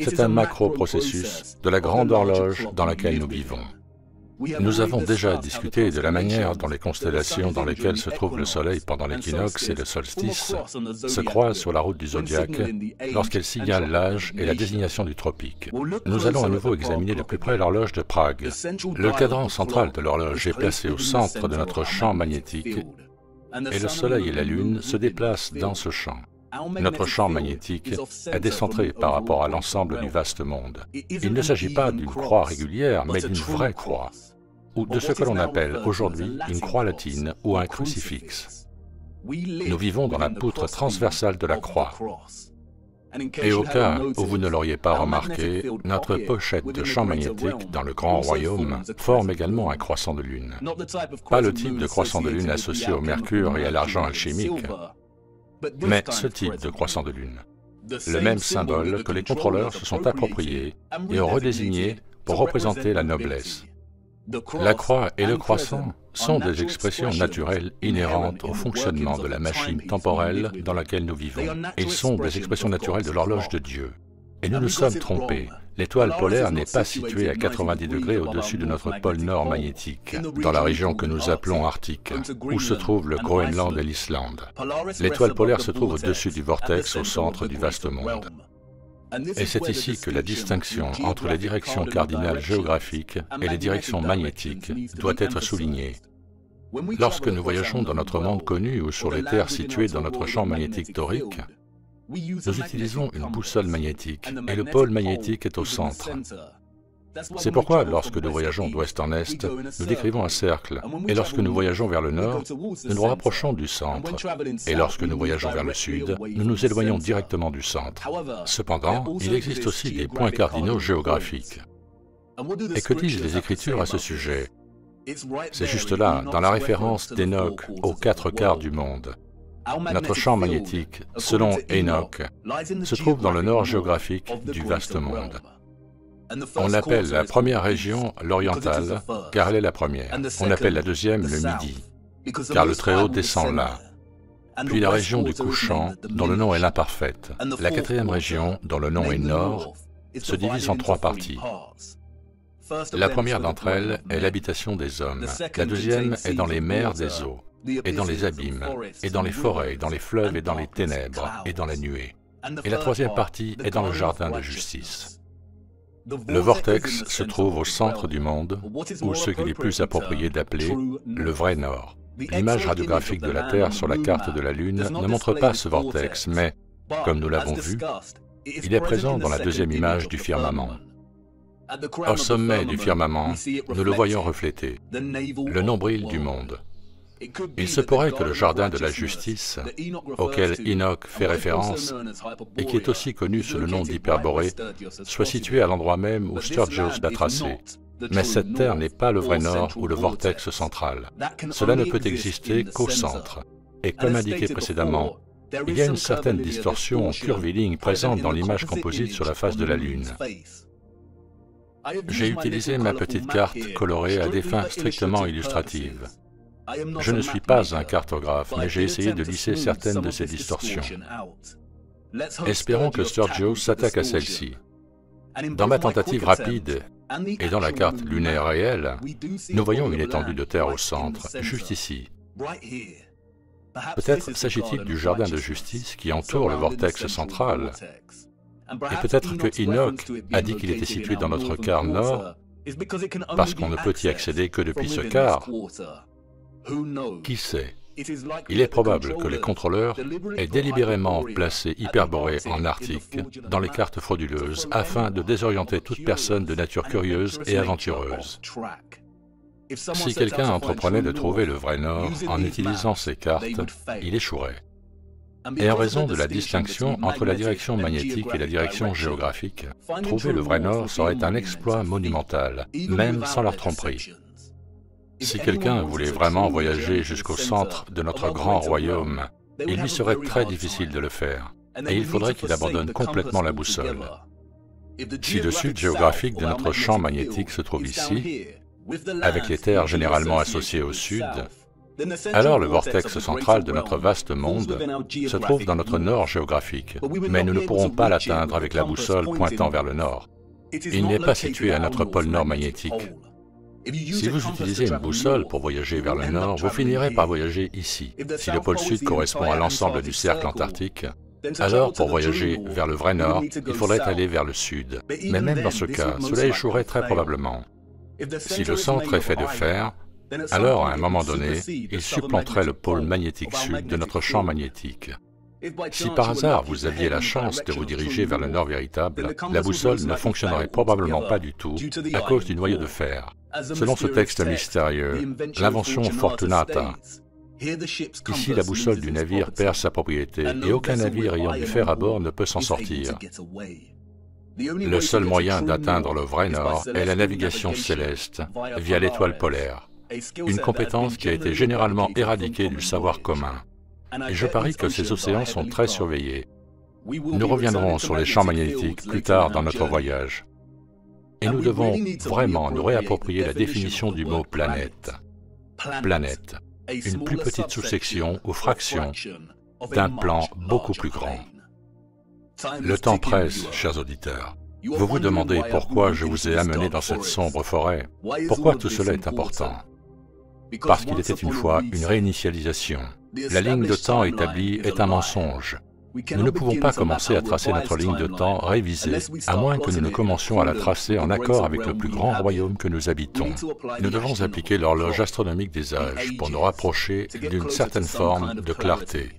C'est un macro-processus de la grande horloge dans laquelle nous vivons. Nous avons déjà discuté de la manière dont les constellations dans lesquelles se trouve le Soleil pendant l'équinoxe et le solstice se croisent sur la route du zodiaque lorsqu'elles signalent l'âge et la désignation du tropique. Nous allons à nouveau examiner de plus près l'horloge de Prague. Le cadran central de l'horloge est placé au centre de notre champ magnétique et le Soleil et la Lune se déplacent dans ce champ. Notre champ magnétique est décentré par rapport à l'ensemble du vaste monde. Il ne s'agit pas d'une croix régulière, mais d'une vraie croix, ou de ce que l'on appelle aujourd'hui une croix latine ou un crucifix. Nous vivons dans la poutre transversale de la croix. Et au cas où vous ne l'auriez pas remarqué, notre pochette de champ magnétique dans le Grand Royaume forme également un croissant de lune. Pas le type de croissant de lune associé au mercure et à l'argent alchimique, mais ce type de croissant de lune. Le même symbole que les contrôleurs se sont appropriés et ont redésigné pour représenter la noblesse. La croix et le croissant sont des expressions naturelles inhérentes au fonctionnement de la machine temporelle dans laquelle nous vivons. Ils sont des expressions naturelles de l'horloge de Dieu. Et nous nous sommes trompés. L'étoile polaire n'est pas située à 90 degrés au-dessus de notre pôle nord magnétique, dans la région que nous appelons Arctique, où se trouve le Groenland et l'Islande. L'étoile polaire se trouve au-dessus du vortex au centre du vaste monde. Et c'est ici que la distinction entre les directions cardinales géographiques et les directions magnétiques doit être soulignée. Lorsque nous voyageons dans notre monde connu ou sur les terres situées dans notre champ magnétique torique, nous utilisons une boussole magnétique et le pôle magnétique est au centre. C'est pourquoi, lorsque nous voyageons d'ouest en est, nous décrivons un cercle, et lorsque nous voyageons vers le nord, nous nous rapprochons du centre, et lorsque nous voyageons vers le sud, nous nous éloignons directement du centre. Cependant, il existe aussi des points cardinaux géographiques. Et que disent les Écritures à ce sujet? C'est juste là, dans la référence d'Enoch aux 4 quarts du monde. Notre champ magnétique, selon Enoch, se trouve dans le nord géographique du vaste monde. On appelle la première région l'orientale, car elle est la première. On appelle la deuxième le midi, car le Très-Haut descend là. Puis la région du couchant, dont le nom est l'imparfaite. La 4e région, dont le nom est nord, se divise en 3 parties. La première d'entre elles est l'habitation des hommes. La deuxième est dans les mers des eaux, et dans les abîmes, et dans les forêts, dans les fleuves, et dans les ténèbres, et dans la nuée. Et la 3e partie est dans le jardin de justice. Le vortex se trouve au centre du monde, ou ce qu'il est plus approprié d'appeler le vrai nord. L'image radiographique de la Terre sur la carte de la Lune ne montre pas ce vortex, mais, comme nous l'avons vu, il est présent dans la deuxième image du firmament. Au sommet du firmament, nous le voyons refléter, le nombril du monde. Il se pourrait que le jardin de la justice, auquel Enoch fait référence, et qui est aussi connu sous le nom d'Hyperborée, soit situé à l'endroit même où Sturgios l'a tracé. Mais cette terre n'est pas le vrai nord ou le vortex central. Cela ne peut exister qu'au centre. Et comme indiqué précédemment, il y a une certaine distorsion curviligne présente dans l'image composite sur la face de la Lune. J'ai utilisé ma petite carte colorée à des fins strictement illustratives. Je ne suis pas un cartographe, mais j'ai essayé de lisser certaines de ces distorsions. Espérons que Sturgios s'attaque à celle-ci. Dans ma tentative rapide et dans la carte lunaire réelle, nous voyons une étendue de terre au centre, juste ici. Peut-être s'agit-il du jardin de justice qui entoure le vortex central. Et peut-être que Enoch a dit qu'il était situé dans notre quart nord, parce qu'on ne peut y accéder que depuis ce quart. Qui sait? Il est probable que les contrôleurs aient délibérément placé Hyperborée en Arctique dans les cartes frauduleuses afin de désorienter toute personne de nature curieuse et aventureuse. Si quelqu'un entreprenait de trouver le vrai nord en utilisant ces cartes, il échouerait. Et en raison de la distinction entre la direction magnétique et la direction géographique, trouver le vrai nord serait un exploit monumental, même sans leur tromperie. Si quelqu'un voulait vraiment voyager jusqu'au centre de notre grand royaume, il lui serait très difficile de le faire, et il faudrait qu'il abandonne complètement la boussole. Si le sud géographique de notre champ magnétique se trouve ici, avec les terres généralement associées au sud, alors le vortex central de notre vaste monde se trouve dans notre nord géographique, mais nous ne pourrons pas l'atteindre avec la boussole pointant vers le nord. Il n'est pas situé à notre pôle nord magnétique. Si vous utilisez une boussole pour voyager vers le nord, vous finirez par voyager ici. Si le pôle sud correspond à l'ensemble du cercle antarctique, alors pour voyager vers le vrai nord, il faudrait aller vers le sud. Mais même dans ce cas, cela échouerait très probablement. Si le centre est fait de fer, alors à un moment donné, il supplanterait le pôle magnétique sud de notre champ magnétique. Si par hasard vous aviez la chance de vous diriger vers le nord véritable, la boussole ne fonctionnerait probablement pas du tout à cause du noyau de fer. Selon ce texte mystérieux, l'invention Fortunata, ici la boussole du navire perd sa propriété et aucun navire ayant du fer à bord ne peut s'en sortir. Le seul moyen d'atteindre le vrai nord est la navigation céleste via l'étoile polaire, une compétence qui a été généralement éradiquée du savoir commun. Et je parie que ces océans sont très surveillés. Nous reviendrons sur les champs magnétiques plus tard dans notre voyage. Et nous devons vraiment nous réapproprier la définition du mot planète. Planète, une plus petite sous-section ou fraction d'un plan beaucoup plus grand. Le temps presse, chers auditeurs. Vous vous demandez pourquoi je vous ai amené dans cette sombre forêt. Pourquoi tout cela est important? Parce qu'il était une fois une réinitialisation. La ligne de temps établie est un mensonge. Nous ne pouvons pas commencer à tracer notre ligne de temps révisée, à moins que nous ne commencions à la tracer en accord avec le plus grand royaume que nous habitons. Nous devons appliquer l'horloge astronomique des âges pour nous rapprocher d'une certaine forme de clarté.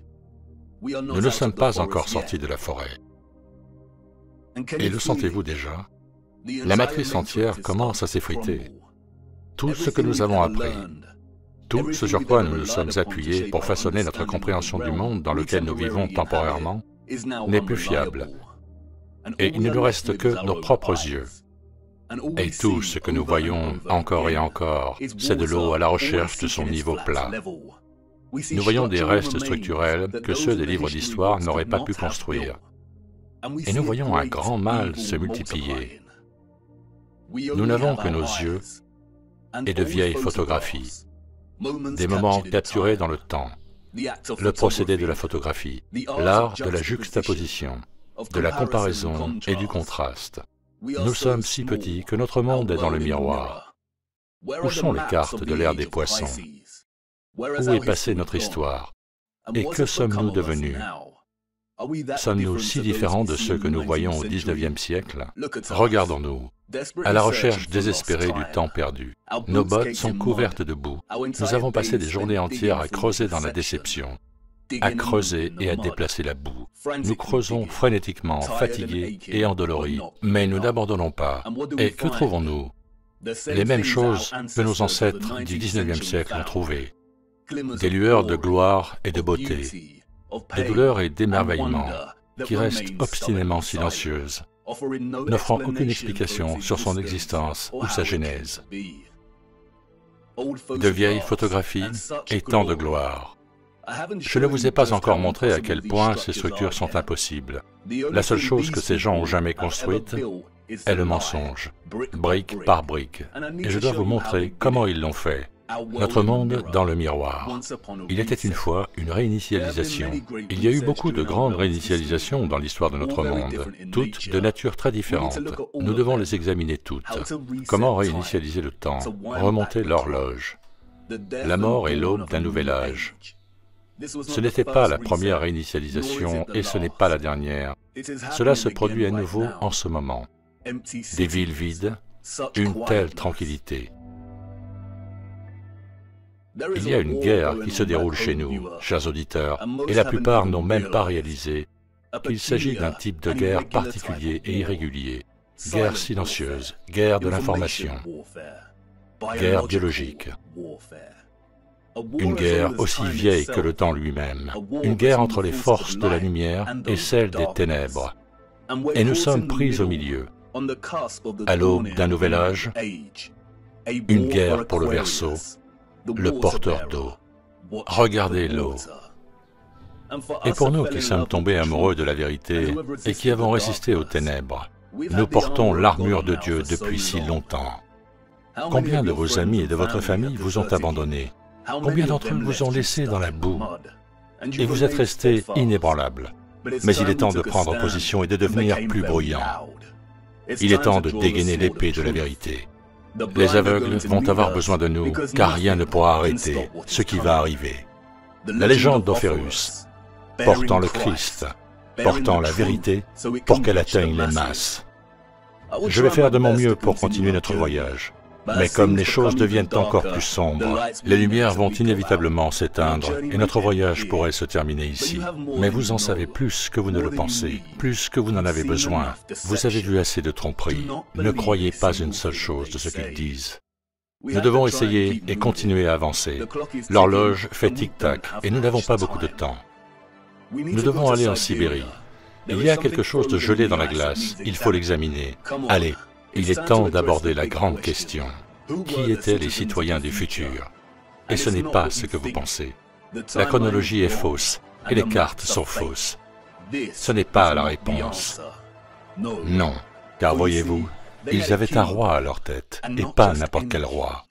Nous ne sommes pas encore sortis de la forêt. Et le sentez-vous déjà? La matrice entière commence à s'effriter. Tout ce que nous avons appris, tout ce sur quoi nous nous sommes appuyés pour façonner notre compréhension du monde dans lequel nous vivons temporairement n'est plus fiable. Et il ne nous reste que nos propres yeux. Et tout ce que nous voyons encore et encore, c'est de l'eau à la recherche de son niveau plat. Nous voyons des restes structurels que ceux des livres d'histoire n'auraient pas pu construire. Et nous voyons un grand mal se multiplier. Nous n'avons que nos yeux et de vieilles photographies. Des moments capturés dans le temps, le procédé de la photographie, l'art de la juxtaposition, de la comparaison et du contraste. Nous sommes si petits que notre monde est dans le miroir. Où sont les cartes de l'ère des poissons? Où est passée notre histoire? Et que sommes-nous devenus? Sommes-nous si différents de ceux que nous voyons au XIXe siècle? Regardons-nous. À la recherche désespérée du temps perdu. Nos bottes sont couvertes de boue. Nous avons passé des journées entières à creuser dans la déception, à creuser et à déplacer la boue. Nous creusons frénétiquement, fatigués et endoloris, mais nous n'abandonnons pas. Et que trouvons-nous? Les mêmes choses que nos ancêtres du XIXe siècle ont trouvées. Des lueurs de gloire et de beauté, des douleurs et d'émerveillement qui restent obstinément silencieuses, n'offrant aucune explication sur son existence ou sa genèse. De vieilles photographies et tant de gloire. Je ne vous ai pas encore montré à quel point ces structures sont impossibles. La seule chose que ces gens ont jamais construite est le mensonge, brique par brique. Et je dois vous montrer comment ils l'ont fait. Notre monde dans le miroir. Il était une fois une réinitialisation. Il y a eu beaucoup de grandes réinitialisations dans l'histoire de notre monde, toutes de nature très différente. Nous devons les examiner toutes. Comment réinitialiser le temps, remonter l'horloge. La mort est l'aube d'un nouvel âge. Ce n'était pas la première réinitialisation et ce n'est pas la dernière. Cela se produit à nouveau en ce moment. Des villes vides, une telle tranquillité. Il y a une guerre qui se déroule chez nous, chers auditeurs, et la plupart n'ont même pas réalisé qu'il s'agit d'un type de guerre particulier et irrégulier. Guerre silencieuse, guerre de l'information, guerre biologique. Une guerre aussi vieille que le temps lui-même, une guerre entre les forces de la lumière et celles des ténèbres. Et nous sommes pris au milieu, à l'aube d'un nouvel âge, une guerre pour le Verseau, le porteur d'eau. Regardez l'eau. Et pour nous qui sommes tombés amoureux de la vérité et qui avons résisté aux ténèbres, nous portons l'armure de Dieu depuis si longtemps. Combien de vos amis et de votre famille vous ont abandonné? Combien d'entre eux vous ont laissé dans la boue? Et vous êtes restés inébranlables. Mais il est temps de prendre position et de devenir plus bruyant. Il est temps de dégainer l'épée de la vérité. Les aveugles vont avoir besoin de nous, car rien ne pourra arrêter ce qui va arriver. La légende d'Ophérus, portant le Christ, portant la vérité, pour qu'elle atteigne les masses. Je vais faire de mon mieux pour continuer notre voyage. Mais comme les choses deviennent encore plus sombres, les lumières vont inévitablement s'éteindre et notre voyage pourrait se terminer ici. Mais vous en savez plus que vous ne le pensez, plus que vous n'en avez besoin. Vous avez vu assez de tromperies. Ne croyez pas une seule chose de ce qu'ils disent. Nous devons essayer et continuer à avancer. L'horloge fait tic-tac et nous n'avons pas beaucoup de temps. Nous devons aller en Sibérie. Il y a quelque chose de gelé dans la glace, il faut l'examiner. Allez. Il est temps d'aborder la grande question. Qui étaient les citoyens du futur? Et ce n'est pas ce que vous pensez. La chronologie est fausse et les cartes sont fausses. Ce n'est pas la réponse. Non, car voyez-vous, ils avaient un roi à leur tête, et pas n'importe quel roi.